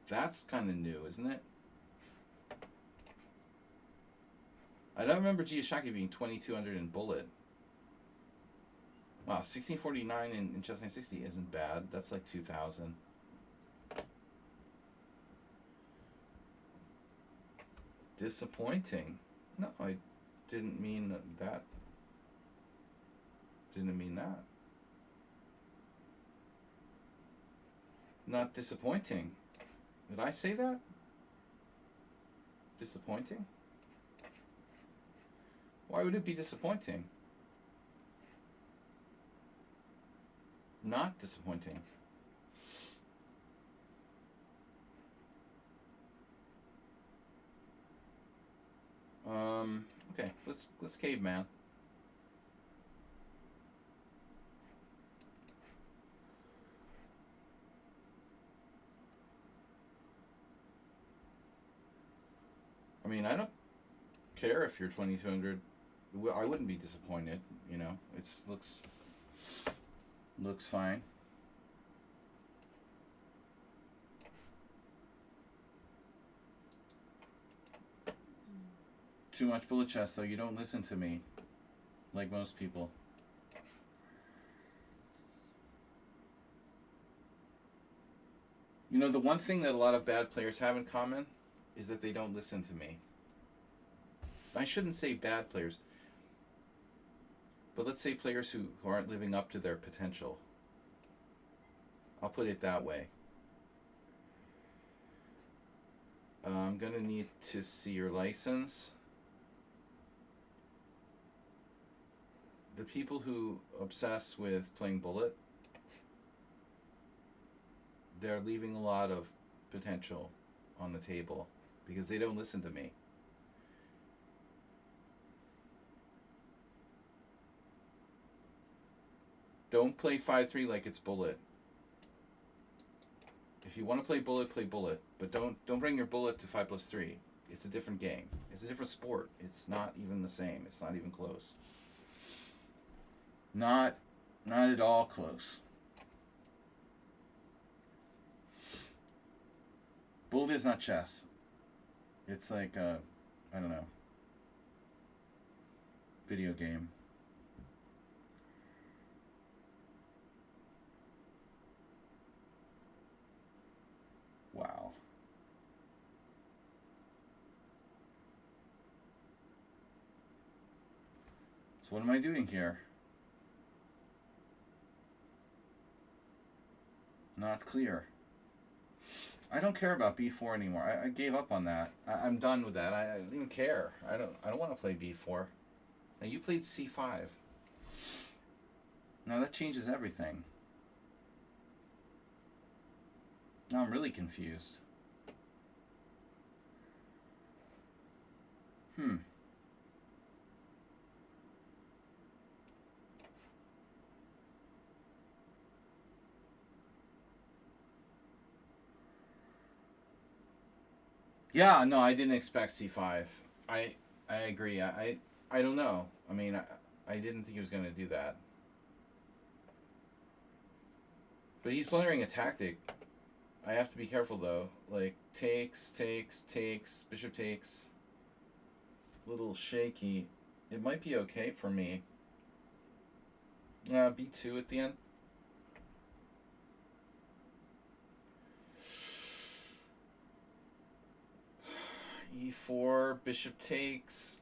That's kind of new, isn't it? I don't remember Giashaki being 2200 in bullet. Wow, 1649 in chess 960 isn't bad. That's like 2000. Disappointing. No, I didn't mean that. Didn't mean that. Not disappointing. Did I say that? Disappointing? Why would it be disappointing? Not disappointing. Okay, let's caveman. I mean, I don't care if you're 2200. I wouldn't be disappointed, you know. It's looks fine. Too much bullet chess, though. You don't listen to me, like most people. You know, the one thing that a lot of bad players have in common is that they don't listen to me. I shouldn't say bad players. But let's say players who aren't living up to their potential. I'll put it that way. I'm going to need to see your license. The people who obsess with playing bullet, they're leaving a lot of potential on the table because they don't listen to me. Don't play 5-3 like it's bullet. If you want to play bullet, but don't bring your bullet to 5+3. It's a different game. It's a different sport. It's not even the same. It's not even close. Not at all close. Bullet is not chess. It's like a, I don't know, video game. Wow. So what am I doing here? Not clear. I don't care about b4 anymore. I gave up on that. I'm done with that. I don't even care. I don't want to play b4. Now you played c5. Now that changes everything. Now I'm really confused. Yeah, no, I didn't expect c5. I agree. I don't know. I mean, I didn't think he was going to do that. But he's playing a tactic. I have to be careful though. Like takes, bishop takes. Little shaky. It might be okay for me. b2 at the end. e4, bishop takes.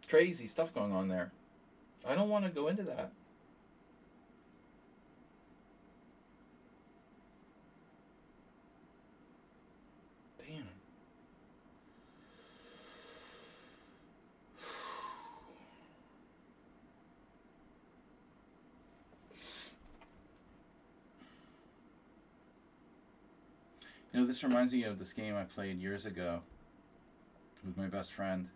Crazy stuff going on there. I don't want to go into that. Damn. You know, this reminds me of this game I played years ago with my best friend.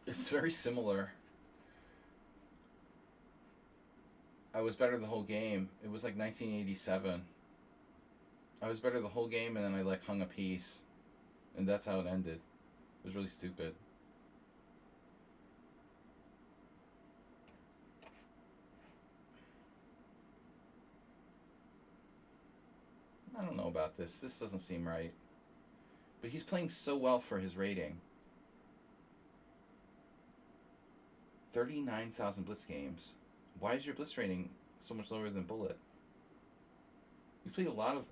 It's very similar. I was better the whole game. It was like 1987. I was better the whole game, and then I like hung a piece, and that's how it ended. It was really stupid. I don't know about this. This doesn't seem right. But he's playing so well for his rating. 39,000 blitz games. Why is your blitz rating so much lower than bullet? You played a lot of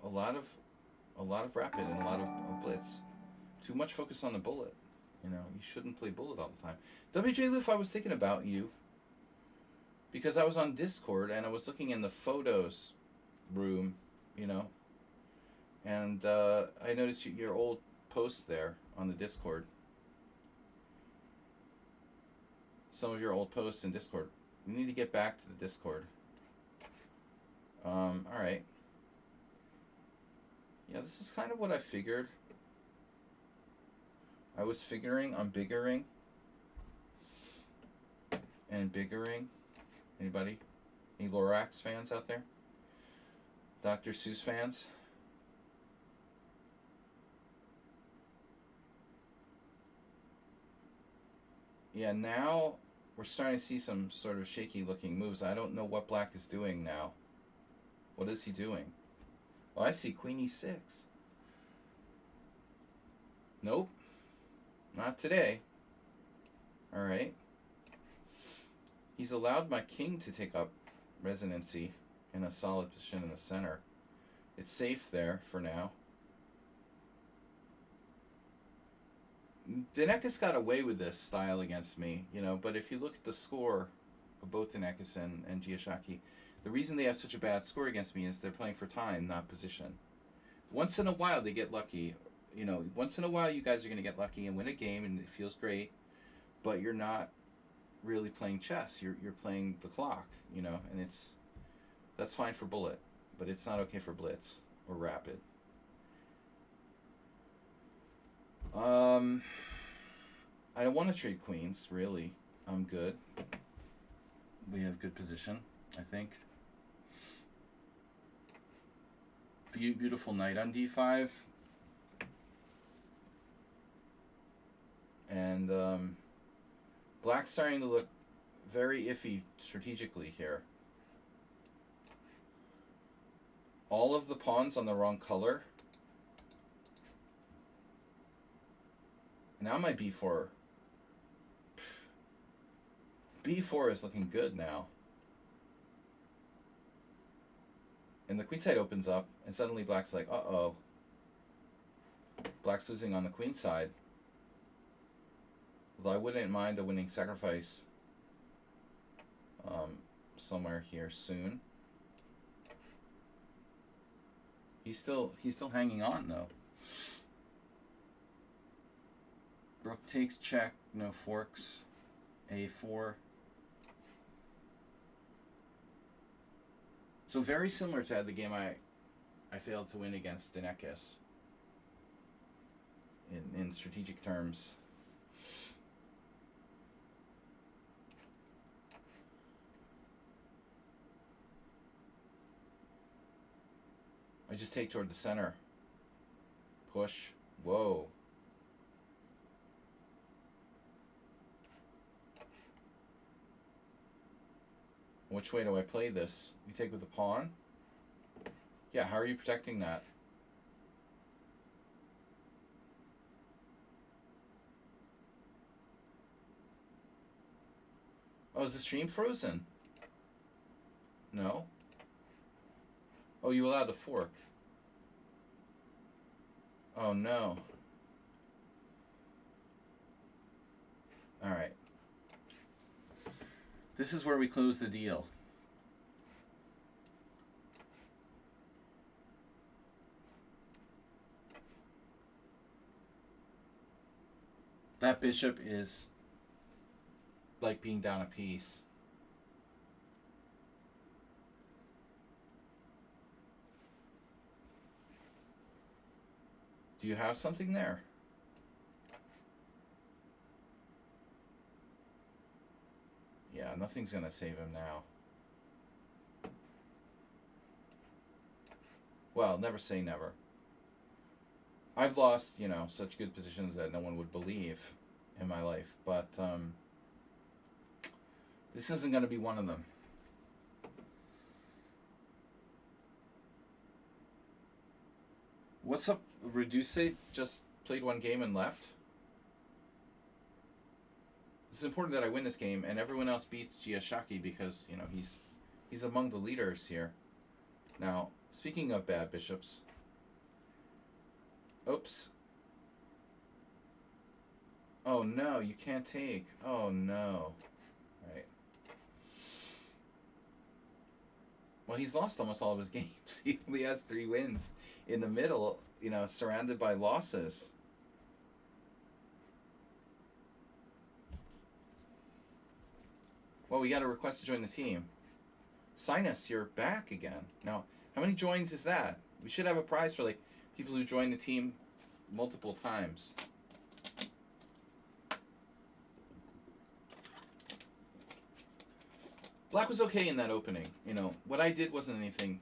rapid and a lot of blitz. Too much focus on the bullet. You know, you shouldn't play bullet all the time. WJ Loof, I was thinking about you because I was on Discord and I was looking in the photos room, you know, and I noticed your old posts there on the Discord. Some of your old posts in Discord. We need to get back to the Discord. All right. Yeah, this is kind of what I figured. I was figuring on biggering and biggering. Anybody? Any Lorax fans out there? Dr. Seuss fans? Yeah, now we're starting to see some sort of shaky looking moves. I don't know what black is doing now. What is he doing? Oh, I see Queen E6. Nope. Not today. Alright. He's allowed my king to take up resonancy in a solid position in the center. It's safe there for now. Danekis got away with this style against me, you know, but if you look at the score of both Danekis and Giashaki, the reason they have such a bad score against me is they're playing for time, not position. Once in a while they get lucky. You know, once in a while you guys are going to get lucky and win a game and it feels great, but you're not really playing chess. You're playing the clock, you know, and that's fine for bullet, but it's not okay for blitz or rapid. I don't want to trade queens, really. I'm good. We have good position, I think. Beautiful knight on d5. And black's starting to look very iffy strategically here. All of the pawns on the wrong color. Now my b4. b4 is looking good now. And the queen side opens up, and suddenly black's like, uh-oh. Black's losing on the queen side. Although I wouldn't mind a winning sacrifice somewhere here soon. He's still hanging on though. Rook takes check, no forks. A4. So very similar to the game I failed to win against Danekis in strategic terms. I just take toward the center. Push. Whoa. Which way do I play this? You take with the pawn? Yeah, how are you protecting that? Oh, is the stream frozen? No? Oh, you allowed to fork. Oh, no. Alright. This is where we close the deal. That bishop is like being down a piece. Do you have something there? Yeah, nothing's gonna save him now. Well, never say never. I've lost, you know, such good positions that no one would believe in my life, but this isn't gonna be one of them. What's up, Reduce? Just played one game and left? It's important that I win this game and everyone else beats Giashaki because, you know, he's among the leaders here. Now, speaking of bad bishops. Oops. Oh no, you can't take. Oh no. Right. Well, he's lost almost all of his games. He only has 3 wins in the middle, you know, surrounded by losses. Well, we got a request to join the team. Sinus, you're back again. Now, how many joins is that? We should have a prize for, like, people who join the team multiple times. Black was okay in that opening. You know, what I did wasn't anything.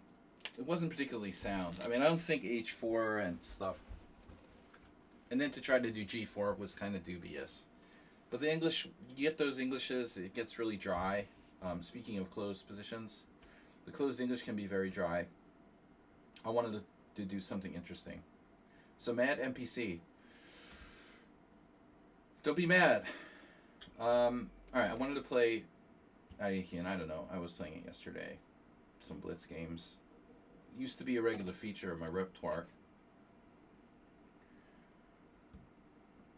It wasn't particularly sound. I mean, I don't think H4 and stuff. And then to try to do G4 was kind of dubious. But the English, you get those Englishes, it gets really dry. Speaking of closed positions, the closed English can be very dry. I wanted to do something interesting. So mad NPC. Don't be mad. Alright, I wanted to play I don't know, I was playing it yesterday. Some Blitz games. Used to be a regular feature of my repertoire.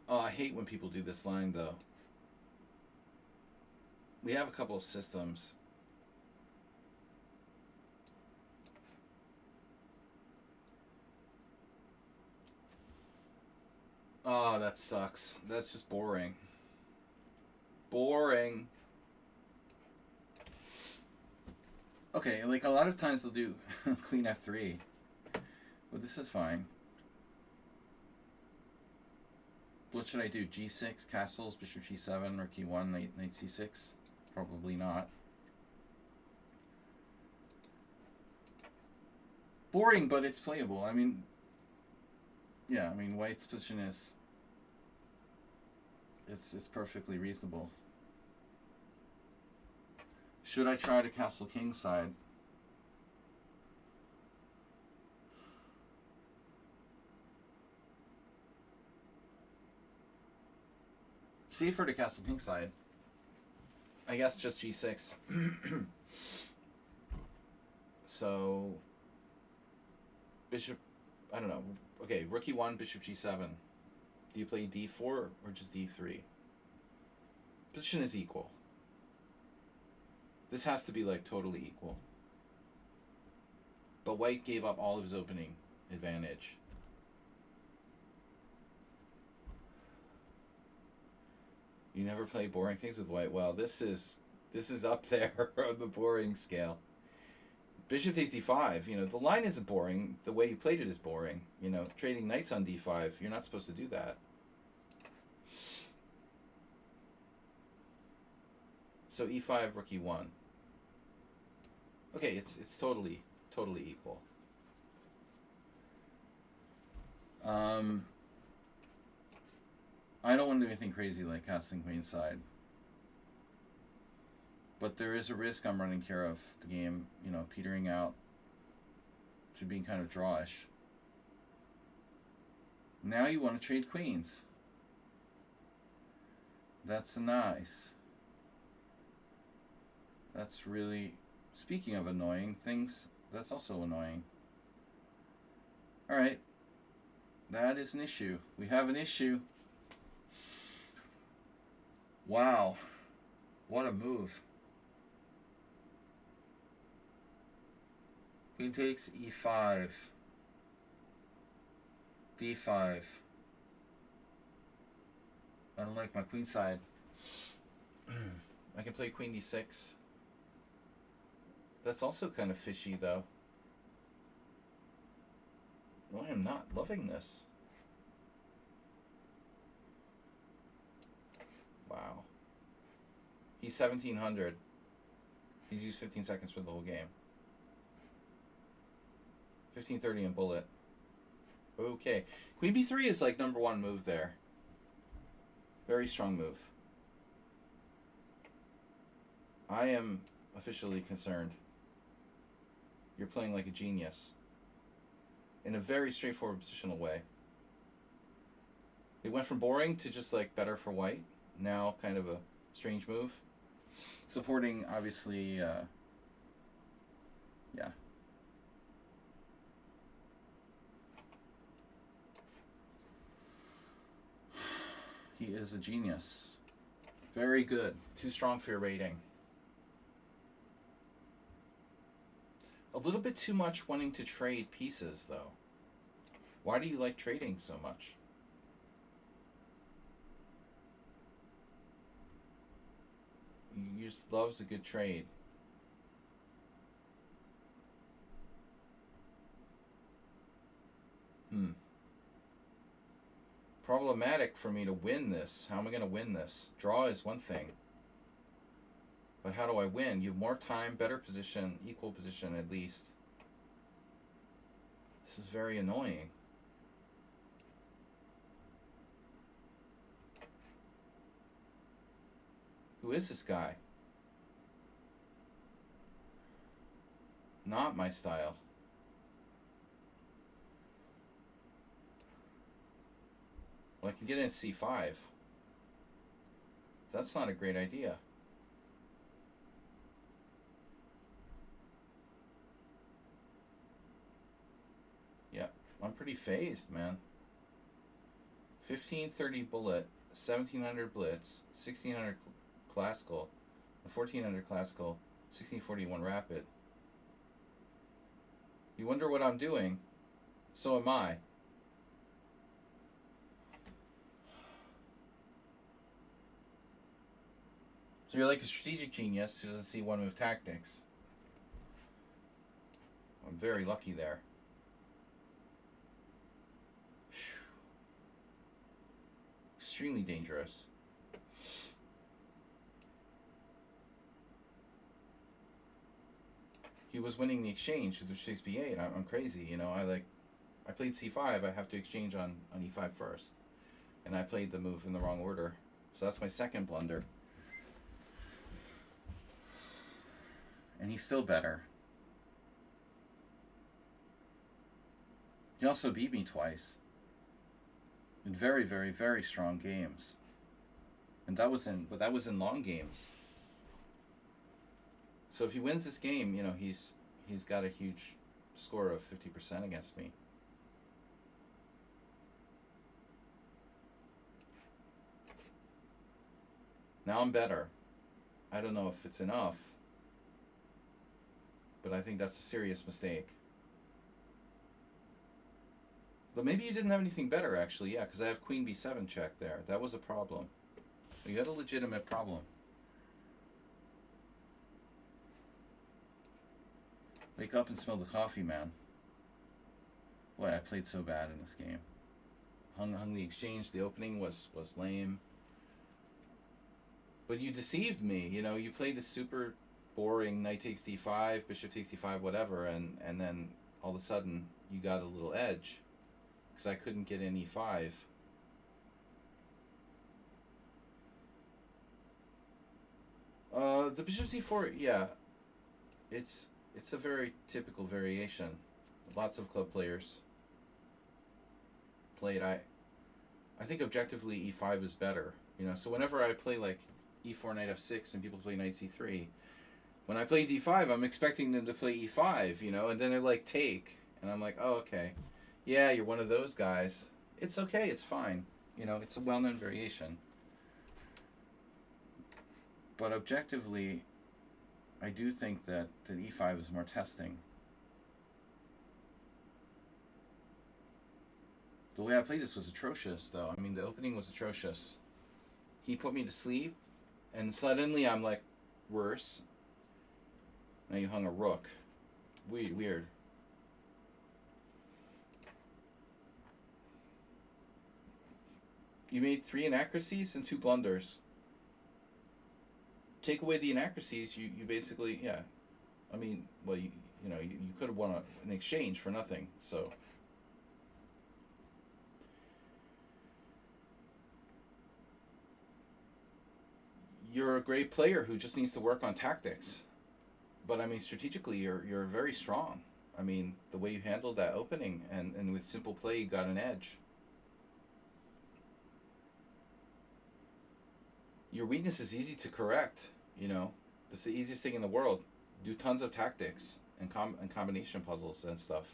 Oh, I hate when people do this line, though. We have a couple of systems. Oh, that sucks. That's just boring. Boring. Okay, like a lot of times they'll do queen f3. But this is fine. What should I do? g6, castles, bishop g7, rook e1, knight c6? Probably not. Boring, but it's playable. I mean, yeah, I mean, white's position is... It's perfectly reasonable. Should I try to castle kingside? Safer to castle kingside. I guess just g6. So, bishop, I don't know. Okay, rook e1, bishop g7. Do you play d4 or just d3? Position is equal. This has to be like totally equal. But white gave up all of his opening advantage. You never play boring things with white. Well, this is up there on the boring scale. Bishop takes d5. You know, the line isn't boring. The way you played it is boring. You know, trading knights on d5. You're not supposed to do that. So e5, rook e1. Okay, it's totally equal. I don't want to do anything crazy like casting queenside. But there is a risk I'm running care of the game, you know, petering out to being kind of drawish. Now you want to trade queens. That's nice. That's really... Speaking of annoying things, that's also annoying. Alright. That is an issue. We have an issue. Wow. What a move. Queen takes e5. d5. I don't like my queen side. I can play queen d6. That's also kind of fishy, though. Well, I am not loving this. Wow. He's 1700. He's used 15 seconds for the whole game. 1530 and bullet. Okay. Queen b3 is like #1 move there. Very strong move. I am officially concerned. You're playing like a genius. In a very straightforward positional way. It went from boring to just like better for white. Now kind of a strange move. Supporting, obviously, yeah. He is a genius. Very good. Too strong for your rating. A little bit too much wanting to trade pieces, though. Why do you like trading so much? You just loves a good trade. Problematic for me to win this. How am I going to win this? Draw is one thing. But how do I win? You have more time, better position, equal position at least. This is very annoying. Who is this guy? Not my style. Well, I can get in c5. That's not a great idea. Yeah, I'm pretty phased, man. 1530 bullet, 1700 blitz, 1600 classical, 1400 classical, 1641 rapid. You wonder what I'm doing? So am I. So you're like a strategic genius who doesn't see one move tactics. I'm very lucky there. Extremely dangerous. He was winning the exchange with Bishop takes b8. I'm crazy, you know. I played c5. I have to exchange on e5 first, and I played the move in the wrong order. So that's my second blunder. And he's still better. He also beat me twice in very, very, very strong games. And that was in long games. So if he wins this game, you know, he's got a huge score of 50% against me. Now I'm better. I don't know if it's enough, but I think that's a serious mistake. But maybe you didn't have anything better, actually. Yeah, because I have queen b7 check there. That was a problem. You had a legitimate problem. Wake up and smell the coffee, man. Boy, I played so bad in this game. Hung the exchange. The opening was lame. But you deceived me. You know, you played this super boring knight takes d5, bishop takes d5, whatever, and then all of a sudden you got a little edge because I couldn't get in e5. The bishop c4, yeah, it's a very typical variation. Lots of club players play it. I think objectively e5 is better. You know, so whenever I play like e4 knight f6 and people play knight c3, when I play d5, I'm expecting them to play e5, you know, and then they're like take, and I'm like, oh, okay, yeah, you're one of those guys. It's okay, it's fine, you know, it's a well-known variation. But objectively, I do think that e5 is more testing. The way I played this was atrocious, though. I mean, the opening was atrocious. He put me to sleep, and suddenly I'm like, worse. Now you hung a rook. Weird. You made 3 inaccuracies and 2 blunders. Take away the inaccuracies, you basically, yeah. I mean, well, you know, you could have won an exchange for nothing, so. You're a great player who just needs to work on tactics. But I mean, strategically, you're very strong. I mean, the way you handled that opening, and with simple play, you got an edge. Your weakness is easy to correct. You know, that's the easiest thing in the world. Do tons of tactics and combination puzzles and stuff.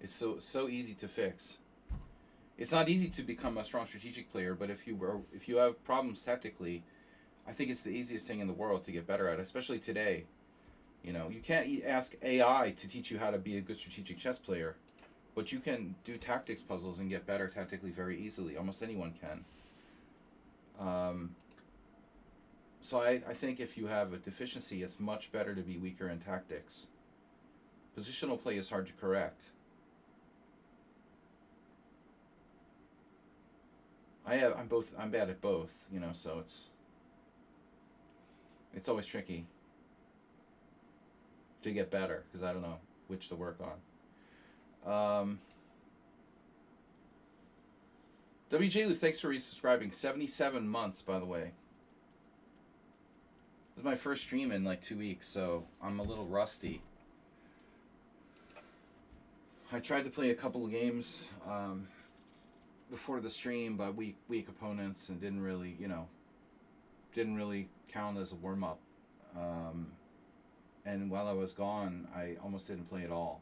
It's so easy to fix. It's not easy to become a strong strategic player, but if you have problems tactically, I think it's the easiest thing in the world to get better at, especially today. You know, you can't ask AI to teach you how to be a good strategic chess player, but you can do tactics puzzles and get better tactically very easily. Almost anyone can. So I think if you have a deficiency, it's much better to be weaker in tactics. Positional play is hard to correct. I'm bad at both, you know, so it's always tricky to get better because I don't know which to work on. WJ Lou, thanks for resubscribing. 77 months, by the way. This is my first stream in like 2 weeks, so I'm a little rusty. I tried to play a couple of games before the stream, but weak opponents, and didn't really count as a warm-up. And while I was gone, I almost didn't play at all.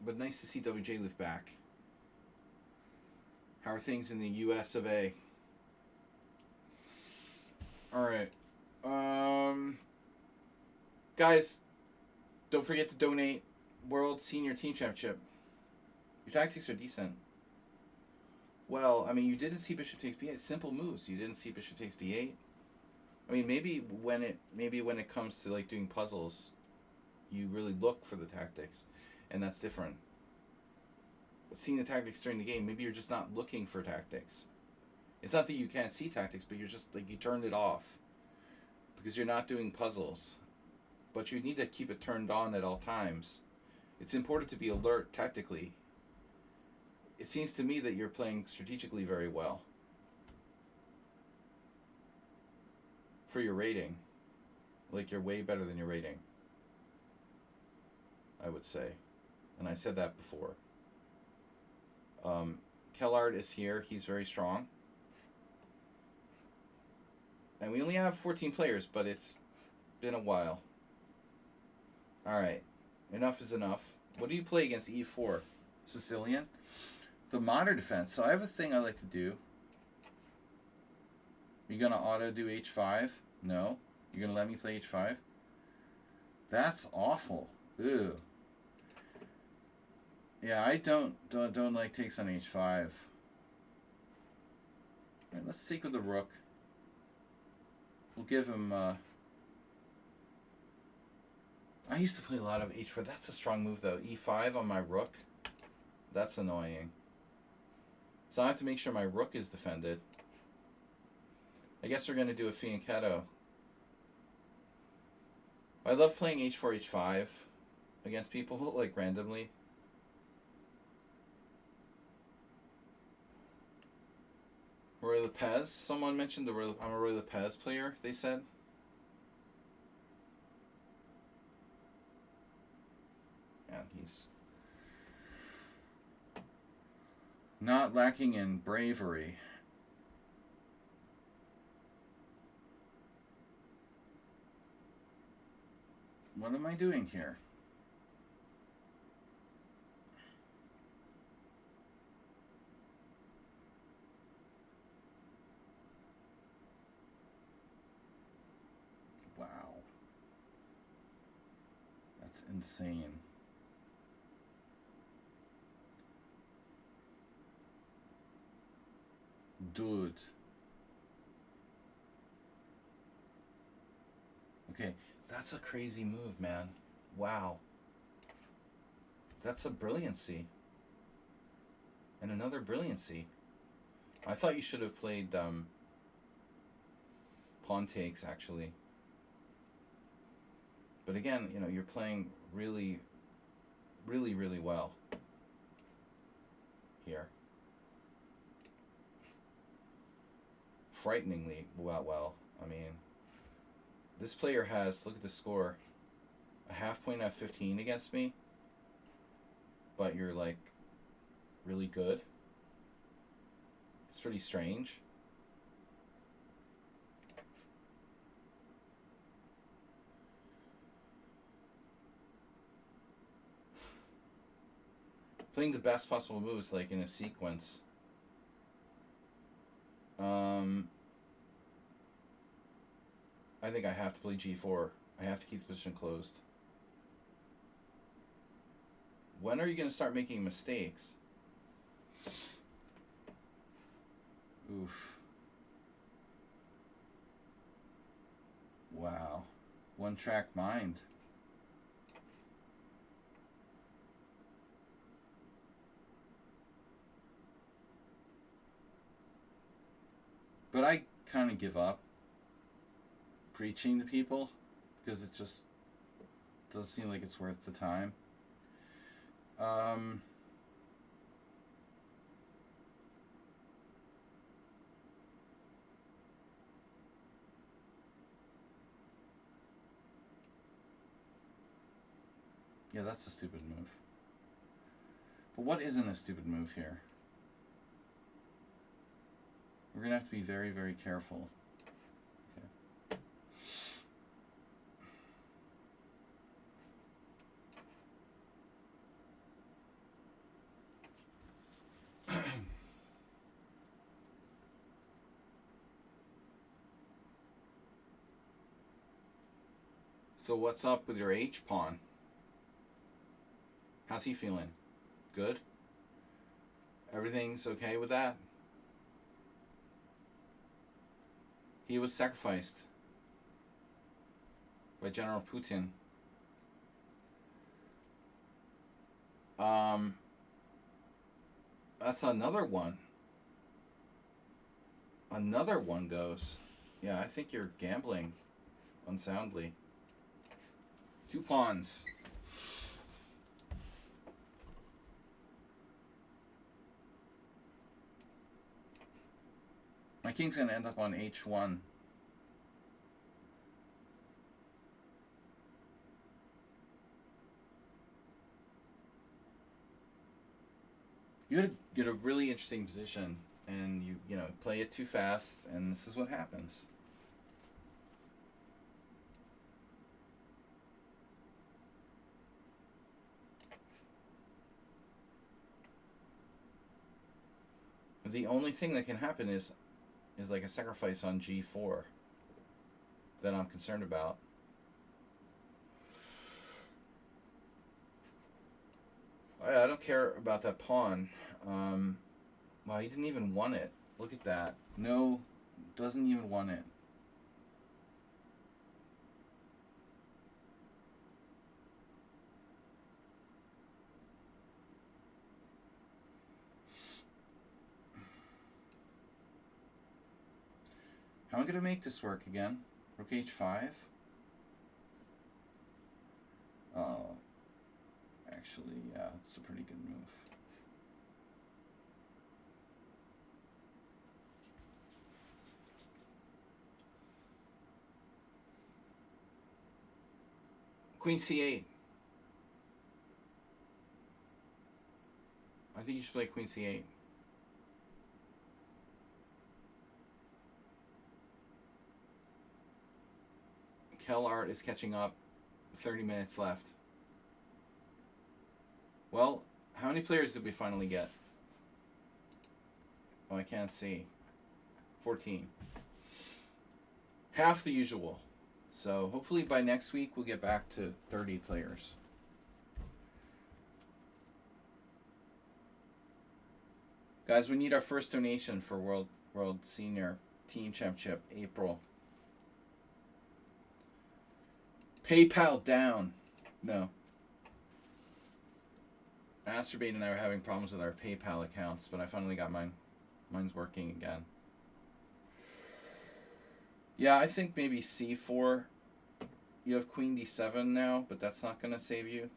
But nice to see WJ Lift back. How are things in the US of A? Alright. Guys, don't forget to donate. World Senior Team Championship. Your tactics are decent. Well, I mean, you didn't see Bishop takes B8. Simple moves. You didn't see Bishop takes B8. I mean, maybe when it comes to like doing puzzles, you really look for the tactics, and that's different. But seeing the tactics during the game, maybe you're just not looking for tactics. It's not that you can't see tactics, but you're just like you turned it off because you're not doing puzzles. But you need to keep it turned on at all times. It's important to be alert tactically. It seems to me that you're playing strategically very well. For your rating. Like, you're way better than your rating. I would say. And I said that before. Kellard is here. He's very strong. And we only have 14 players, but it's been a while. Alright. Enough is enough. What do you play against E4? Sicilian? The modern defense. So I have a thing I like to do. You gonna auto do H5? No. You're gonna let me play H5? That's awful. Ew. Yeah, I don't like takes on H5. Alright, let's stick with the rook. We'll give him I used to play a lot of H4. That's a strong move though. E5 on my rook. That's annoying. So I have to make sure my rook is defended. I guess we're going to do a fianchetto. I love playing H4, H5 against people, like, randomly. Roy Lopez. Someone mentioned I'm a Roy Lopez player, they said. Yeah, he's not lacking in bravery. What am I doing here? Wow. That's insane. Dude. Okay, that's a crazy move, man. Wow. That's a brilliancy. And another brilliancy. I thought you should have played pawn takes, actually. But again, you know, you're playing really, really, really well here. Frighteningly well. I mean, this player has, look at the score, a half point out of 15 against me, but you're like really good. It's pretty strange. Playing the best possible moves, like in a sequence. I think I have to play G4. I have to keep the position closed. When are you going to start making mistakes? Oof. Wow. One track mind. But I kind of give up preaching to people because it just doesn't seem like it's worth the time. Yeah, that's a stupid move. But what isn't a stupid move here? We're going to have to be very, very careful. Okay. So what's up with your H pawn? How's he feeling? Good? Everything's okay with that? He was sacrificed by General Putin. That's another one. Another one goes. Yeah, I think you're gambling unsoundly. 2 pawns. My king's going to end up on H1. You get a really interesting position, and you know, play it too fast, and this is what happens. The only thing that can happen is like a sacrifice on G4 that I'm concerned about. I don't care about that pawn. Wow, he didn't even want it. Look at that. No, doesn't even want it. How am I going to make this work again? Rook H5? Oh, actually, yeah, it's a pretty good move. Queen C8. I think you should play Queen C8. Art is catching up. 30 minutes left. Well, how many players did we finally get? Oh, I can't see. 14. Half the usual. So hopefully by next week we'll get back to 30 players. Guys, we need our first donation for World Senior Team Championship, April. PayPal down. No. Masturbate and I were having problems with our PayPal accounts, but I finally got mine. Mine's working again. Yeah, I think maybe C4. You have Queen D7 now, but that's not going to save you.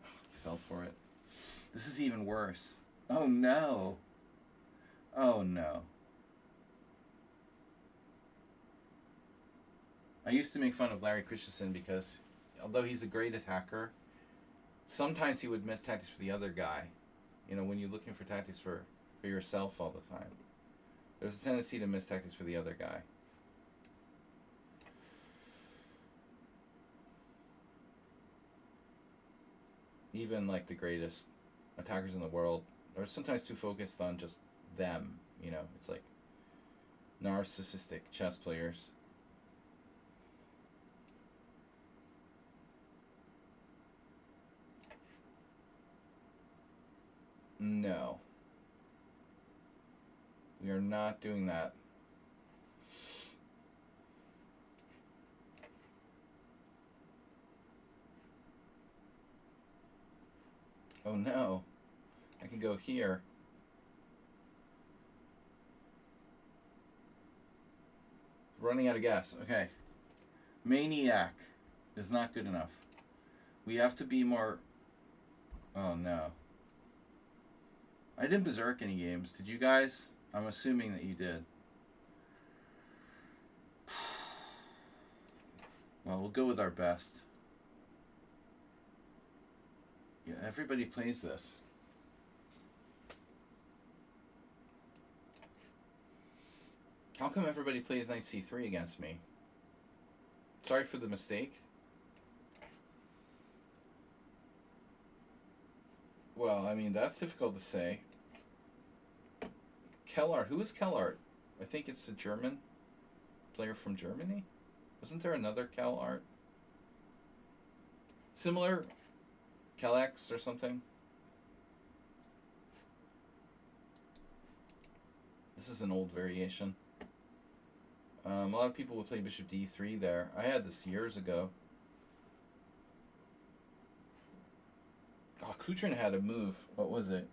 You fell for it. This is even worse. Oh no. Oh no. I used to make fun of Larry Christensen because although he's a great attacker, sometimes he would miss tactics for the other guy. You know, when you're looking for tactics for yourself all the time, there's a tendency to miss tactics for the other guy. Even like the greatest attackers in the world are sometimes too focused on just them. You know, it's like narcissistic chess players. No. We are not doing that. Oh no. I can go here. Running out of gas. Okay. Maniac is not good enough. We have to be more... Oh no. I didn't berserk any games. Did you guys? I'm assuming that you did. Well, we'll go with our best. Yeah, everybody plays this. How come everybody plays knight c3 against me? Sorry for the mistake. Well, I mean, that's difficult to say. Kellart. Who is Kellart? I think it's a German. player from Germany? Wasn't there another Cal art? Similar? Cal X or something? This is an old variation. A lot of people would play bishop d3 there. I had this years ago. Oh, Kutrin had a move. What was it?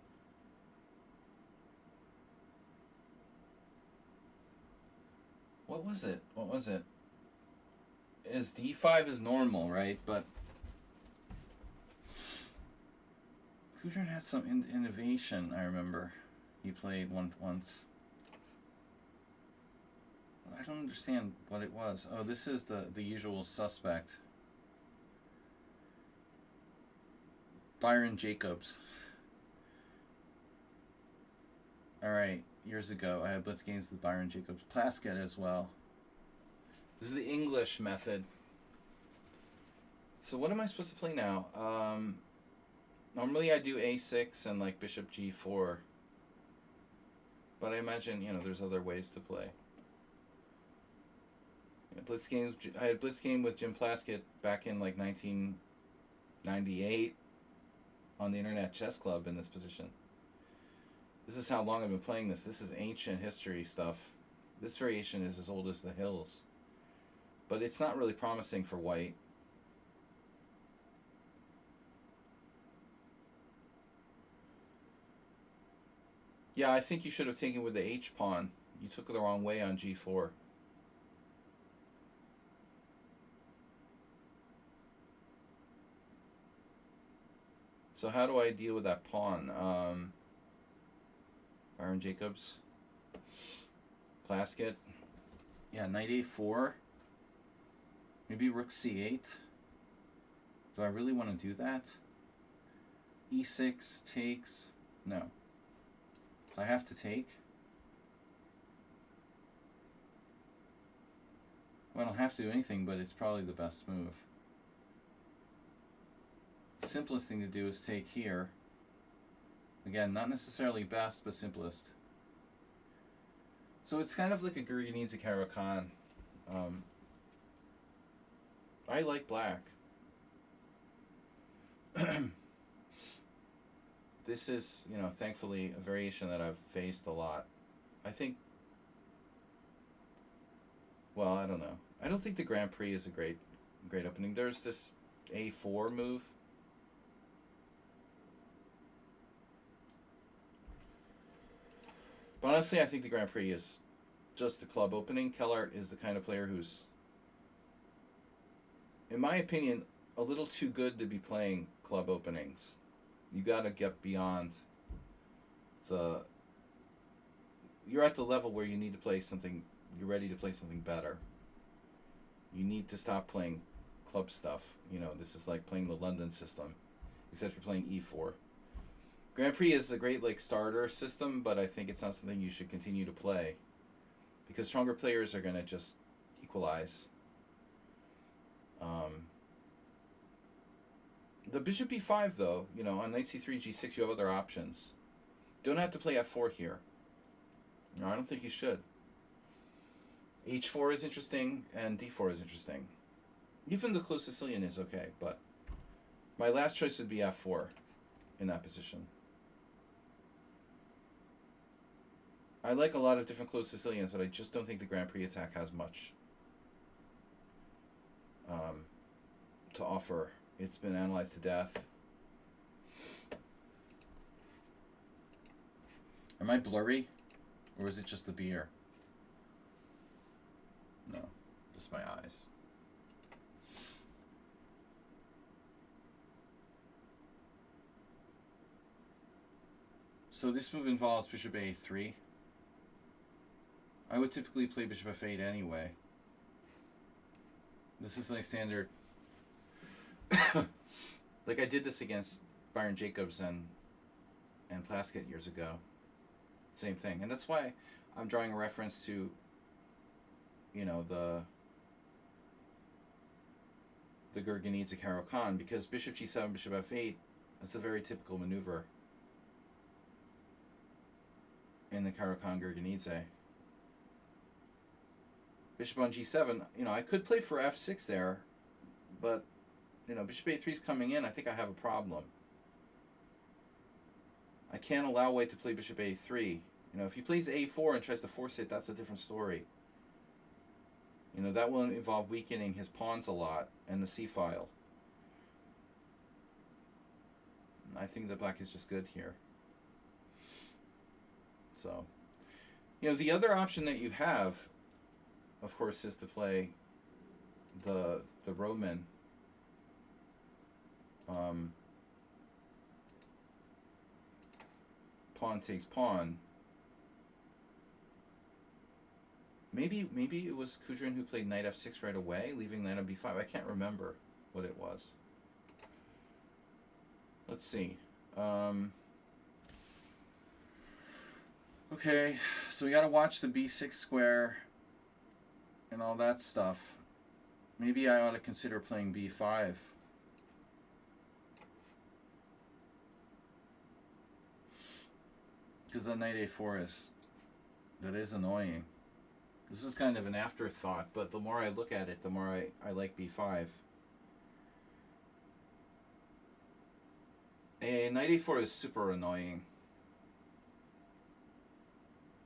What was it? What was it? Is d5 is normal, right? But Kutrin had some innovation, I remember. He played once. I don't understand what it was. Oh, this is the usual suspect. Byron Jacobs. Alright, years ago I had blitz games with Byron Jacobs. Plaskett as well. This is the English method. So what am I supposed to play now? Normally I do a6 and like bishop g4. But I imagine, you know, there's other ways to play. Blitz games. I had blitz game with Jim Plaskett back in like 1998 on the Internet Chess Club in this position. This is how long I've been playing this. This is ancient history stuff. This variation is as old as the hills. But it's not really promising for white. Yeah, I think you should have taken with the H pawn. You took it the wrong way on g4. So how do I deal with that pawn? Byron Jacobs. Plaskett. Yeah, knight a4. Maybe rook c8. Do I really want to do that? e6 takes. No. I have to take. Well, I don't have to do anything, but it's probably the best move. The simplest thing to do is take here. Again, not necessarily best, but simplest. So it's kind of like a Gurgenidze Caro-Kann. I like black. This is, you know, thankfully a variation that I've faced a lot. I think, well, I don't know. I don't think the Grand Prix is a great opening. There's this a4 move. But honestly, I think the Grand Prix is just the club opening. Kellart is the kind of player who's, in my opinion, a little too good to be playing club openings. You got to get beyond the... You're at the level where you need to play something, you're ready to play something better. You need to stop playing club stuff. You know, this is like playing the London system, except you're playing e4. Grand Prix is a great like starter system, but I think it's not something you should continue to play because stronger players are going to just equalize. The bishop b5 though, you know, on knight c3, g6 you have other options. Don't have to play f4 here. No, I don't think you should. h4 is interesting and d4 is interesting. Even the closed Sicilian is okay, but my last choice would be f4 in that position. I like a lot of different closed Sicilians, but I just don't think the Grand Prix attack has much to offer. It's been analyzed to death. Am I blurry? Or is it just the beer? No, just my eyes. So this move involves bishop a3. I would typically play bishop f8 anyway. This is like standard. Like I did this against Byron Jacobs and Plaskett years ago. Same thing. And that's why I'm drawing a reference to, you know, the Gurgenidze Caro-Kann, because bishop g7, bishop f8, that's a very typical maneuver in the Caro-Kann Gurgenidze. bishop on g7. You know, I could play for f6 there, but you know, bishop a3 is coming in. I think I have a problem. I can't allow white to play bishop a3. You know, if he plays a4 and tries to force it, that's a different story. You know, that will involve weakening his pawns a lot and the c-file. I think that black is just good here. So, you know, the other option that you have, of course, is to play the Roman. Pawn takes pawn. Maybe it was Kudrin who played knight f6 right away, leaving knight on b5. I can't remember what it was. Let's see. Okay, so we got to watch the b6 square and all that stuff. Maybe I ought to consider playing b5. Because the knight a4 is annoying. This is kind of an afterthought, but the more I look at it, the more I like b5. Knight a4 is super annoying.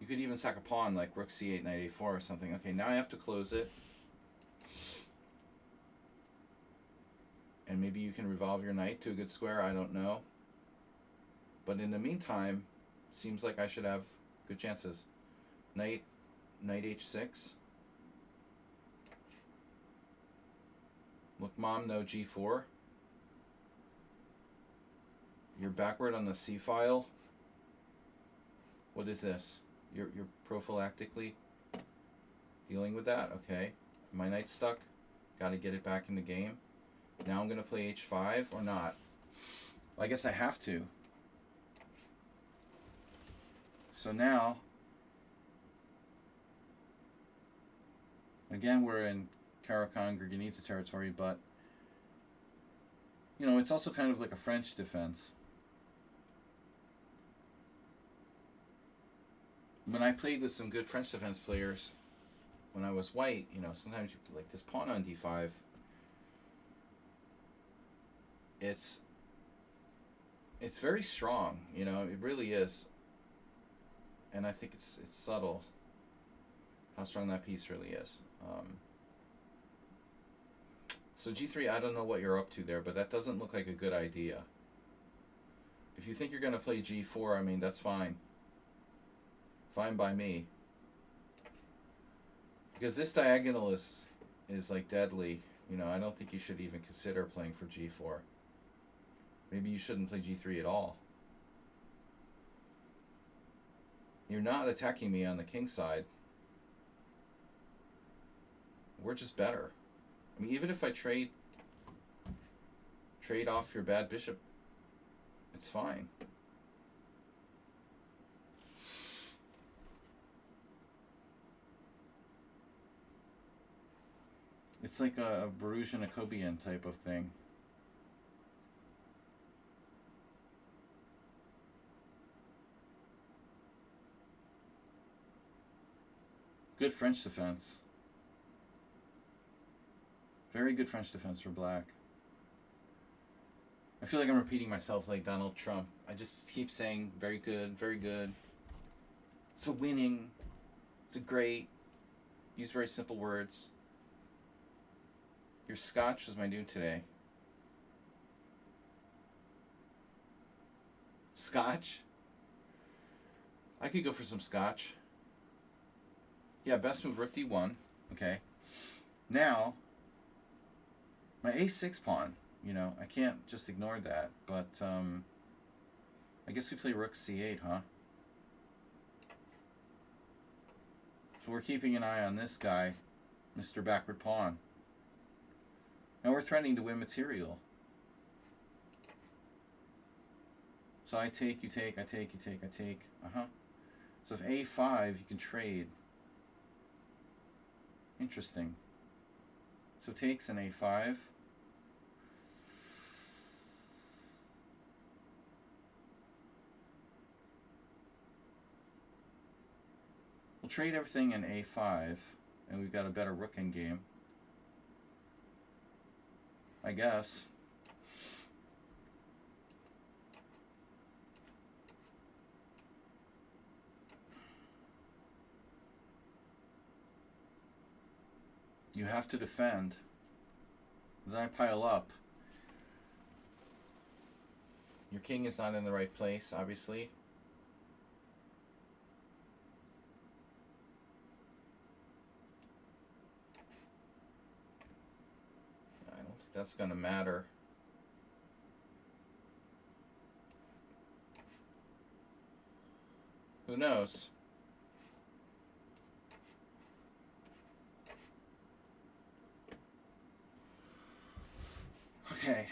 You could even sack a pawn like rook c8, knight a4 or something. Okay, now I have to close it. And maybe you can revolve your knight to a good square, I don't know. But in the meantime, seems like I should have good chances. Knight h6. Look, mom, no g4. You're backward on the c-file. What is this? You're prophylactically dealing with that? Okay. My knight's stuck. Got to get it back in the game. Now I'm going to play h5 or not? Well, I guess I have to. So now, again, we're in Karakan-Gurgenidze territory, but, you know, it's also kind of like a French defense. When I played with some good French defense players, when I was white, you know, sometimes you like this pawn on d5. It's very strong, you know, it really is. And I think it's subtle how strong that piece really is. So g3, I don't know what you're up to there, but that doesn't look like a good idea. If you think you're going to play g4, I mean, that's fine. Fine by me. Because this diagonal is like deadly. You know, I don't think you should even consider playing for g4. Maybe you shouldn't play g3 at all. You're not attacking me on the king side. We're just better. I mean, even if I trade off your bad bishop, it's fine. It's like a Barusian-Jacobian type of thing. Good French defense. Very good French defense for black. I feel like I'm repeating myself like Donald Trump. I just keep saying very good, very good. It's a winning. It's a great. Use very simple words. Your scotch was my dude today. Scotch? I could go for some scotch. Yeah, best move, rook d1. Okay. Now, my a6 pawn, you know, I can't just ignore that, but I guess we play rook c8, huh? So we're keeping an eye on this guy, Mr. Backward Pawn. Now we're threatening to win material. So I take, you take, I take, you take, I take. So if a5, you can trade. Interesting. So takes an a5. We'll trade everything in a5 and we've got a better rook in game. I guess. You have to defend. Then I pile up. Your king is not in the right place, obviously. I don't think that's going to matter. Who knows? Okay.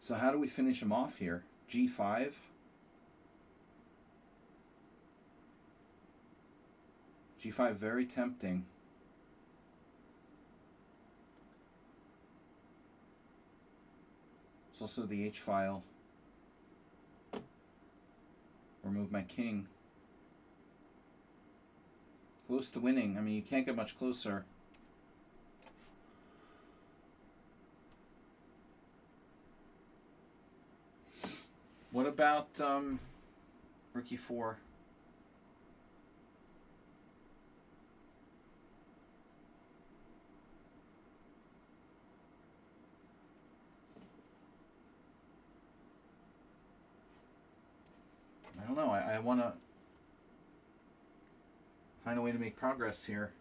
So how do we finish him off here? G5? G5, very tempting. There's also the H file. Remove my king. Close to winning. I mean, you can't get much closer. What about rook e4? I don't know. I want to find a way to make progress here.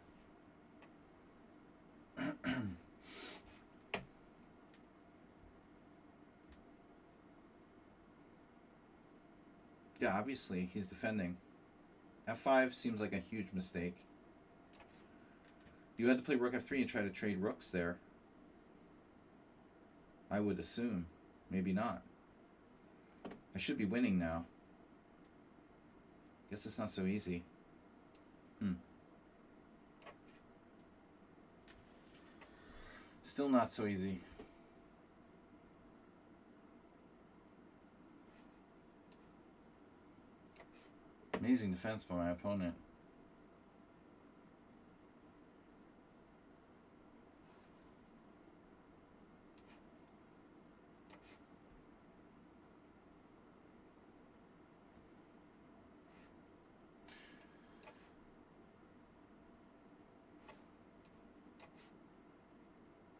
Yeah, obviously he's defending. F5 seems like a huge mistake. You had to play rook f3 and try to trade rooks there. I would assume. Maybe not. I should be winning now. Guess it's not so easy. Still not so easy. Amazing defense by my opponent.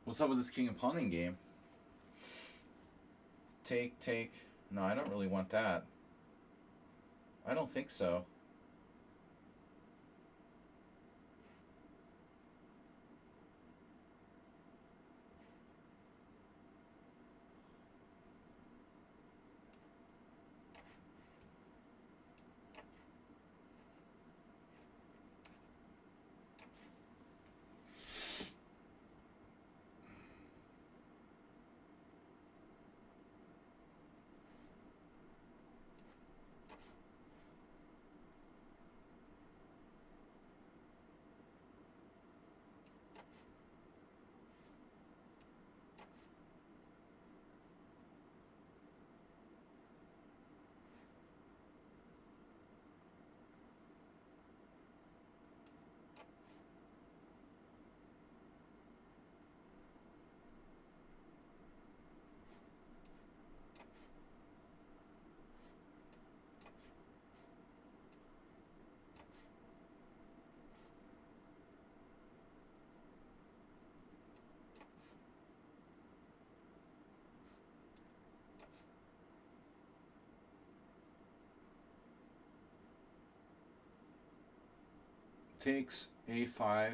What's up with this king and pawning game? Take, take. No, I don't really want that. I don't think so. Takes a5.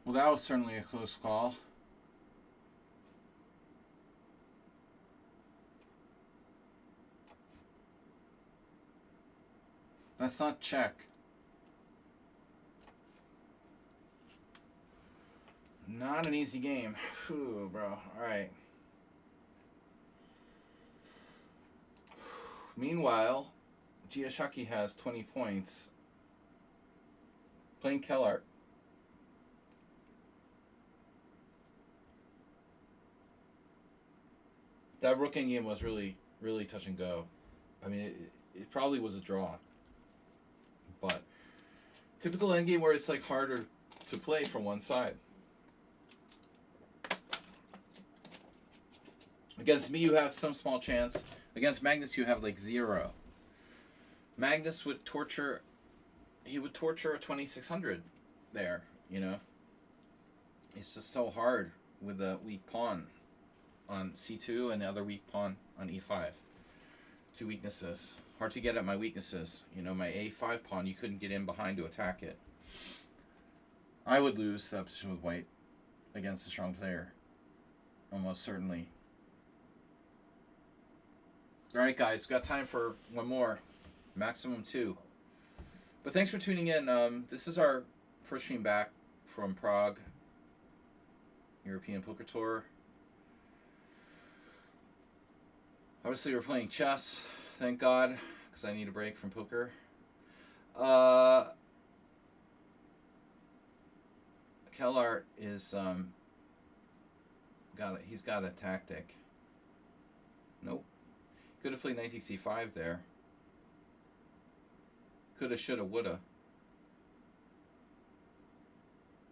Well, that was certainly a close call. That's not check. Not an easy game. Whew, bro. Alright. Meanwhile, Giashaki has 20 points. Playing Kellart. That rook game was really, really touch and go. I mean, it probably was a draw. But typical endgame where it's like harder to play from one side. Against me, you have some small chance. Against Magnus, you have like 0. Magnus would torture. He would torture a 2600 there. You know. It's just so hard with a weak pawn on c2 and the other weak pawn on e5. 2 weaknesses. Hard to get at my weaknesses. You know, my a5 pawn, you couldn't get in behind to attack it. I would lose that position with white against a strong player. Almost certainly. Alright guys, we've got time for one more. Maximum 2. But thanks for tuning in. This is our first stream back from Prague. European Poker Tour. Obviously we're playing chess. Thank God. Because I need a break from poker. Kellart is he's got a tactic. Nope. Could have played knight takes c5 there. Coulda, shoulda, woulda.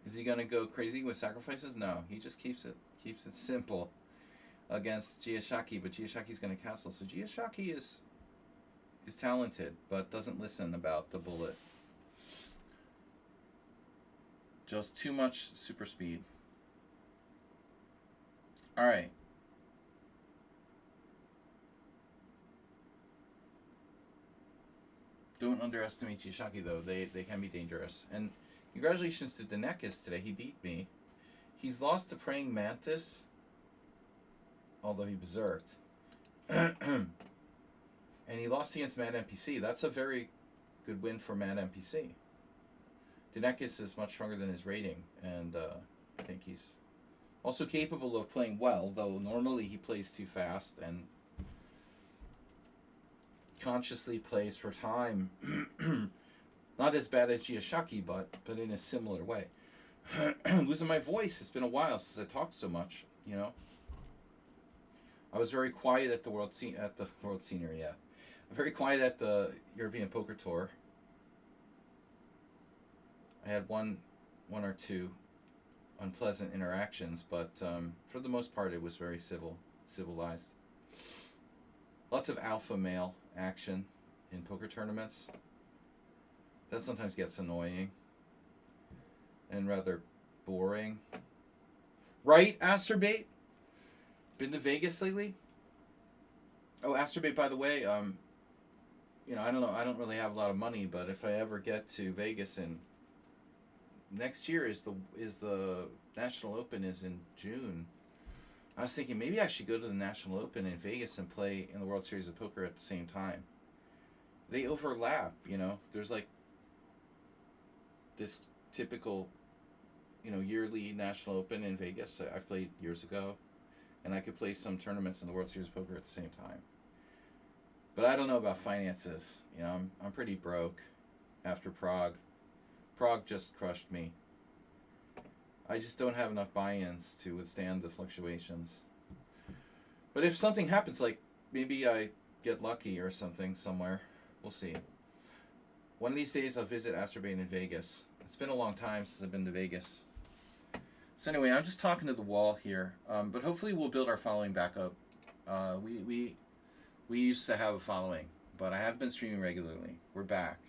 Is he gonna go crazy with sacrifices? No, he just keeps it simple against Giashaki, but Giashaki's gonna castle. So Giashaki is talented, but doesn't listen about the bullet. Just too much super speed. All right. Don't underestimate Giashaki though. They can be dangerous. And congratulations to Denekis today. He beat me. He's lost to Praying Mantis, although he berserked. And he lost against Mad NPC. That's a very good win for Mad NPC. Denekis is much stronger than his rating, and I think he's also capable of playing well, though normally he plays too fast and consciously plays for time. Not as bad as Giashaki, but in a similar way. Losing my voice. It's been a while since I talked so much, you know. I was very quiet at the world scenery, yeah. I'm very quiet at the European Poker Tour. I had one or two unpleasant interactions, but for the most part, it was very civilized. Lots of alpha male action in poker tournaments. That sometimes gets annoying and rather boring. Right, Asterbait? Been to Vegas lately? Oh, Asterbait, by the way, you know, I don't know, I don't really have a lot of money, but if I ever get to Vegas in next year is the National Open is in June. I was thinking maybe I should go to the National Open in Vegas and play in the World Series of Poker at the same time. They overlap, you know. There's like this typical, you know, yearly National Open in Vegas I've played years ago, and I could play some tournaments in the World Series of Poker at the same time. But I don't know about finances. You know, I'm pretty broke after Prague. Prague just crushed me. I just don't have enough buy-ins to withstand the fluctuations. But if something happens, like maybe I get lucky or something somewhere, we'll see. One of these days I'll visit Asterbait in Vegas. It's been a long time since I've been to Vegas. So anyway, I'm just talking to the wall here, but hopefully we'll build our following back up. We used to have a following, but I have been streaming regularly. We're back.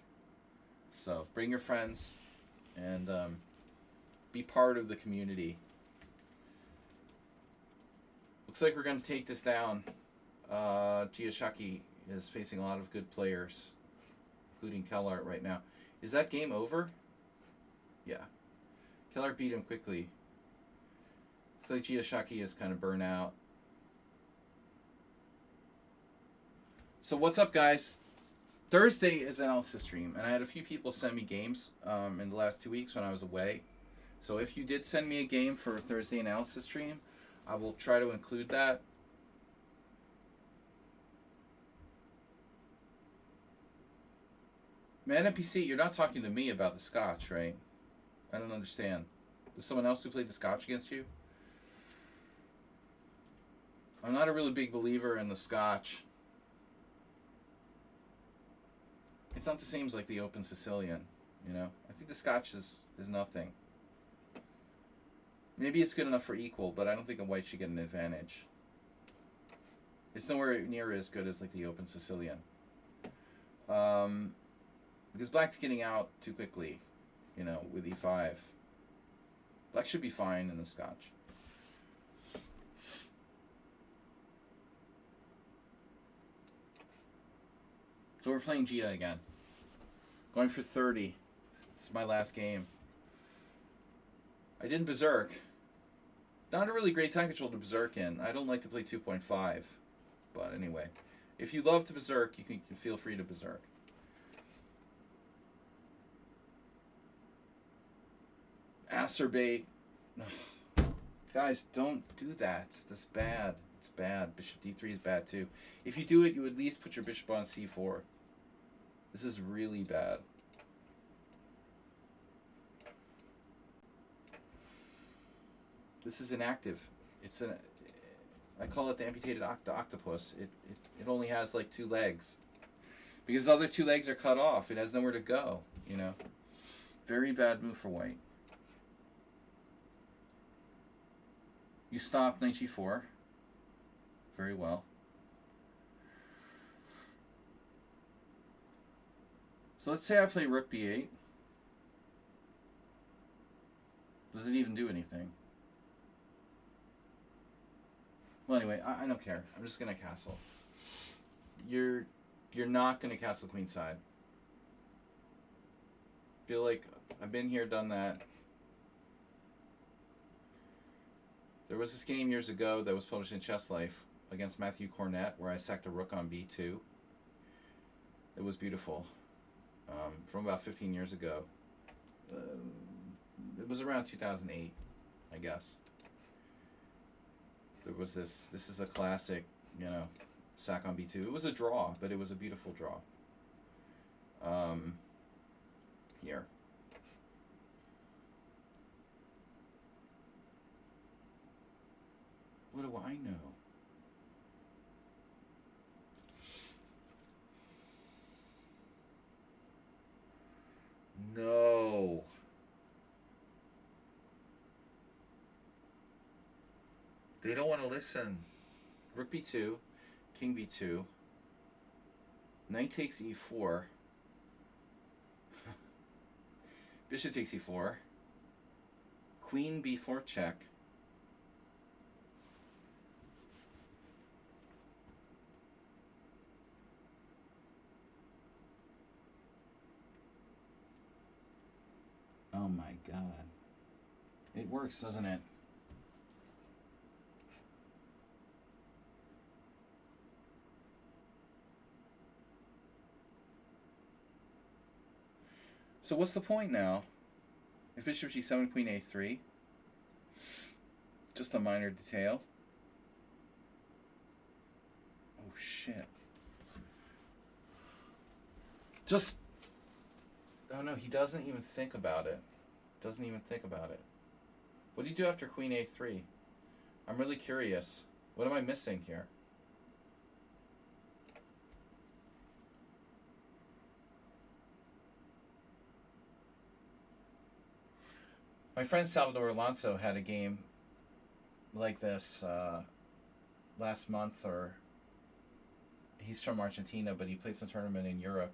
So bring your friends and be part of the community. Looks like we're going to take this down. Giashaki is facing a lot of good players, including Kellart right now. Is that game over? Yeah. Kellart beat him quickly. Looks like Giashaki is kind of burnt out. So what's up, guys? Thursday is analysis stream, and I had a few people send me games in the last 2 weeks when I was away. So if you did send me a game for Thursday analysis stream, I will try to include that. Man, NPC, you're not talking to me about the Scotch, right? I don't understand. There's someone else who played the Scotch against you? I'm not a really big believer in the Scotch. It's not the same as like the Open Sicilian, you know? I think the Scotch is nothing. Maybe it's good enough for equal, but I don't think a white should get an advantage. It's nowhere near as good as like the Open Sicilian. Because black's getting out too quickly, you know, with e5. Black should be fine in the Scotch. So we're playing Gia again. Going for 30. This is my last game. I didn't Berserk. Not a really great time control to Berserk in. I don't like to play 2.5. But anyway. If you love to Berserk, you can feel free to Berserk. Acerbate. Guys, don't do that. That's bad. It's bad. Bishop d3 is bad too. If you do it, you at least put your bishop on c4. This is really bad. This is inactive. It's an. I call it the amputated octopus. It only has like 2 legs, because the other 2 legs are cut off. It has nowhere to go. You know, very bad move for white. You stop knight g4. Very well. So let's say I play rook b8. Does it even do anything? Well, anyway, I don't care. I'm just gonna castle. You're not gonna castle queenside. Feel like I've been here, done that. There was this game years ago that was published in Chess Life against Matthew Cornett where I sacked a rook on b2. It was beautiful. From about 15 years ago. It was around 2008, I guess. There was this is a classic, you know, sack on b2. It was a draw, but it was a beautiful draw. Here. What do I know? No. They don't want to listen. Rook b2, king b2, knight takes e4, bishop takes e4, queen b4 check, oh my god. It works, doesn't it? So what's the point now? If bishop g7, queen a3, just a minor detail. Oh shit. Just, oh no, he doesn't even think about it. Doesn't even think about it. What do you do after queen a3? I'm really curious. What am I missing here? My friend Salvador Alonso had a game like this last month, or he's from Argentina, but he played some tournament in Europe.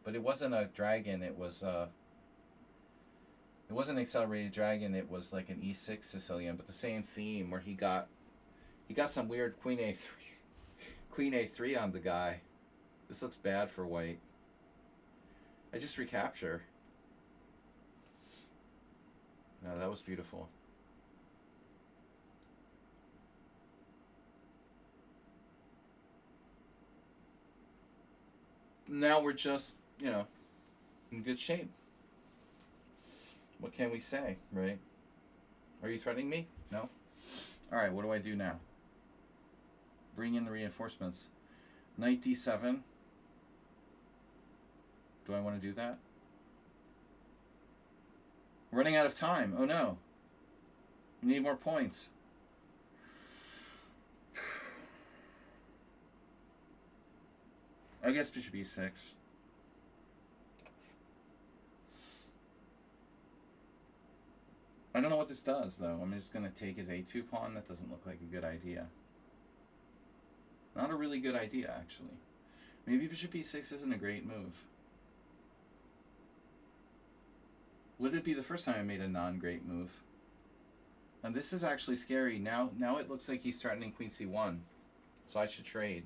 But it wasn't a dragon, it was it wasn't an accelerated dragon, it was like an e6 Sicilian, but the same theme where he got some weird queen a3 on the guy. This looks bad for white. I just recapture. No, that was beautiful. Now we're just, you know, in good shape. What can we say, right? Are you threatening me? No? Alright, what do I do now? Bring in the reinforcements. Knight d7. Do I want to do that? We're running out of time. Oh no. We need more points. I guess bishop e6. I don't know what this does, though. I'm just going to take his a2 pawn. That doesn't look like a good idea. Not a really good idea, actually. Maybe bishop e6 isn't a great move. Would it be the first time I made a non-great move? And this is actually scary. Now it looks like he's threatening queen c1. So I should trade.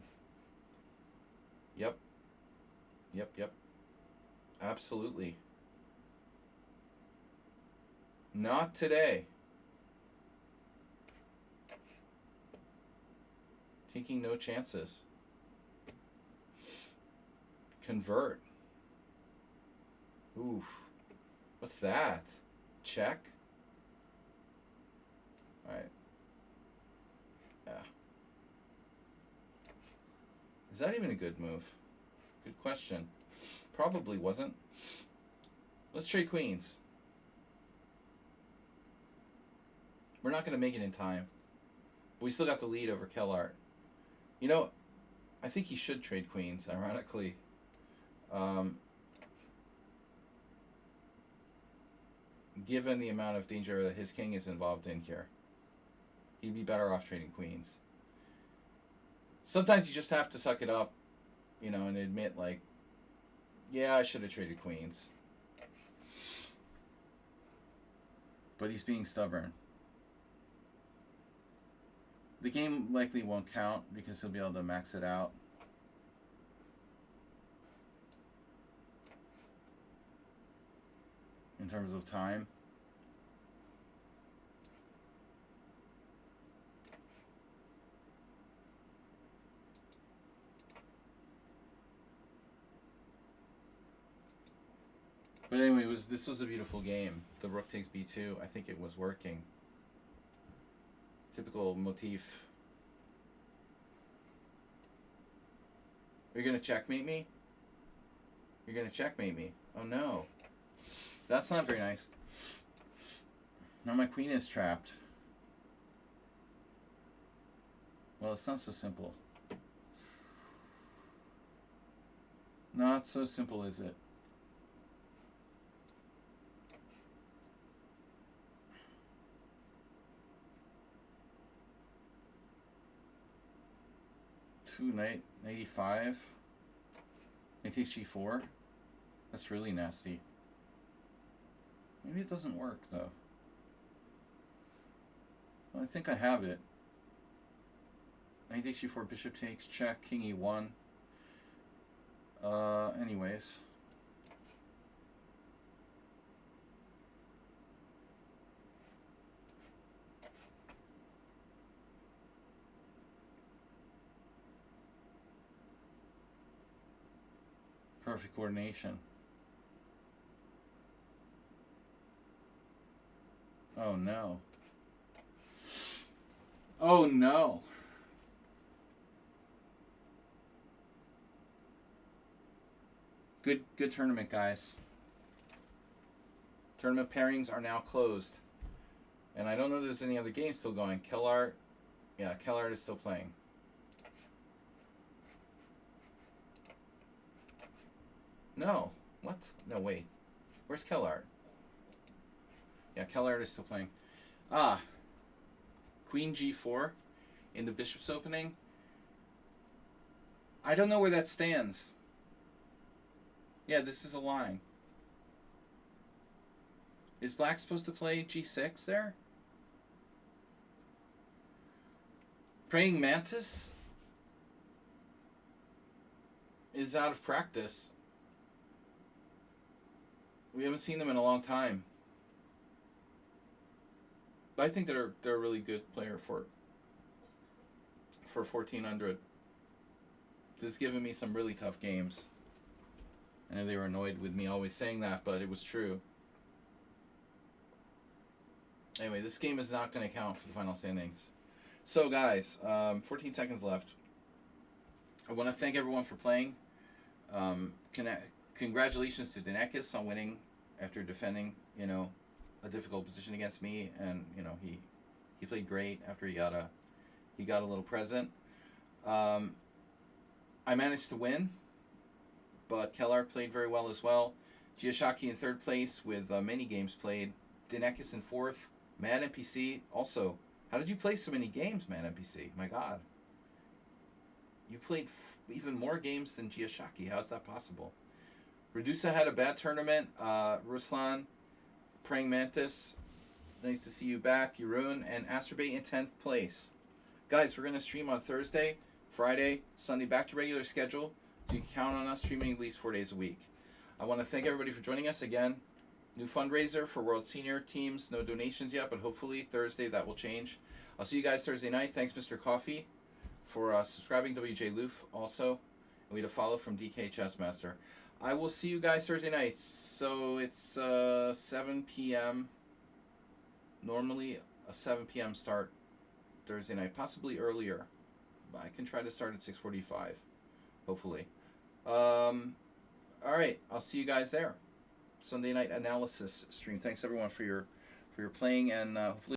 Yep. Yep. Absolutely. Not today. Taking no chances. Convert. Oof. What's that? Check? Alright. Yeah. Is that even a good move? Good question. Probably wasn't. Let's trade queens. We're not going to make it in time. But we still got the lead over Kellart. You know, I think he should trade queens, ironically. Given the amount of danger that his king is involved in here. He'd be better off trading queens. Sometimes you just have to suck it up, you know, and admit, like, yeah, I should have traded queens. But he's being stubborn. The game likely won't count because he'll be able to max it out. In terms of time. But anyway, this was a beautiful game. The rook takes b2. I think it was working. Typical motif. You're going to checkmate me? You're going to checkmate me. Oh no. That's not very nice. Now my queen is trapped. Well, it's not so simple. Not so simple, is it? Knight 85. Knight takes g4. That's really nasty. Maybe it doesn't work though. Well, I think I have it. Knight takes g4, bishop takes, check, king e1. Anyways. Perfect coordination. Oh no. Oh no. Good tournament, guys. Tournament pairings are now closed. And I don't know if there's any other games still going. Kellart. Yeah, Kellart is still playing. No. What? No, wait. Where's Kellart? Yeah, Kellart is still playing. Ah. Queen g4 in the bishop's opening. I don't know where that stands. Yeah, this is a line. Is black supposed to play g6 there? Praying Mantis is out of practice. We haven't seen them in a long time. But I think they're a really good player for 1400. This has given me some really tough games. I know they were annoyed with me always saying that, but it was true. Anyway, this game is not going to count for the final standings. So guys, 14 seconds left. I want to thank everyone for playing. congratulations to Denekis on winning after defending, a difficult position against me, and he played great after he got a little present. I managed to win, but Kellar played very well as well. Giashaki in third place with many games played. Denekis in fourth. Mad NPC also. How did you play so many games, Mad NPC? My God. You played even more games than Giashaki. How is that possible? Redusa had a bad tournament. Ruslan, Praying Mantis, nice to see you back. Jeroen, and Astrobate in 10th place. Guys, we're going to stream on Thursday, Friday, Sunday, back to regular schedule. So you can count on us streaming at least 4 days a week. I want to thank everybody for joining us again. New fundraiser for World Senior teams. No donations yet, but hopefully Thursday that will change. I'll see you guys Thursday night. Thanks, Mr. Coffee, for subscribing. WJ Loof also. And we had a follow from DK Chessmaster. I will see you guys Thursday night. So it's 7 p.m. Normally a 7 p.m. start Thursday night, possibly earlier. I can try to start at 6:45, hopefully. All right, I'll see you guys there. Sunday night analysis stream. Thanks everyone for your playing, and hopefully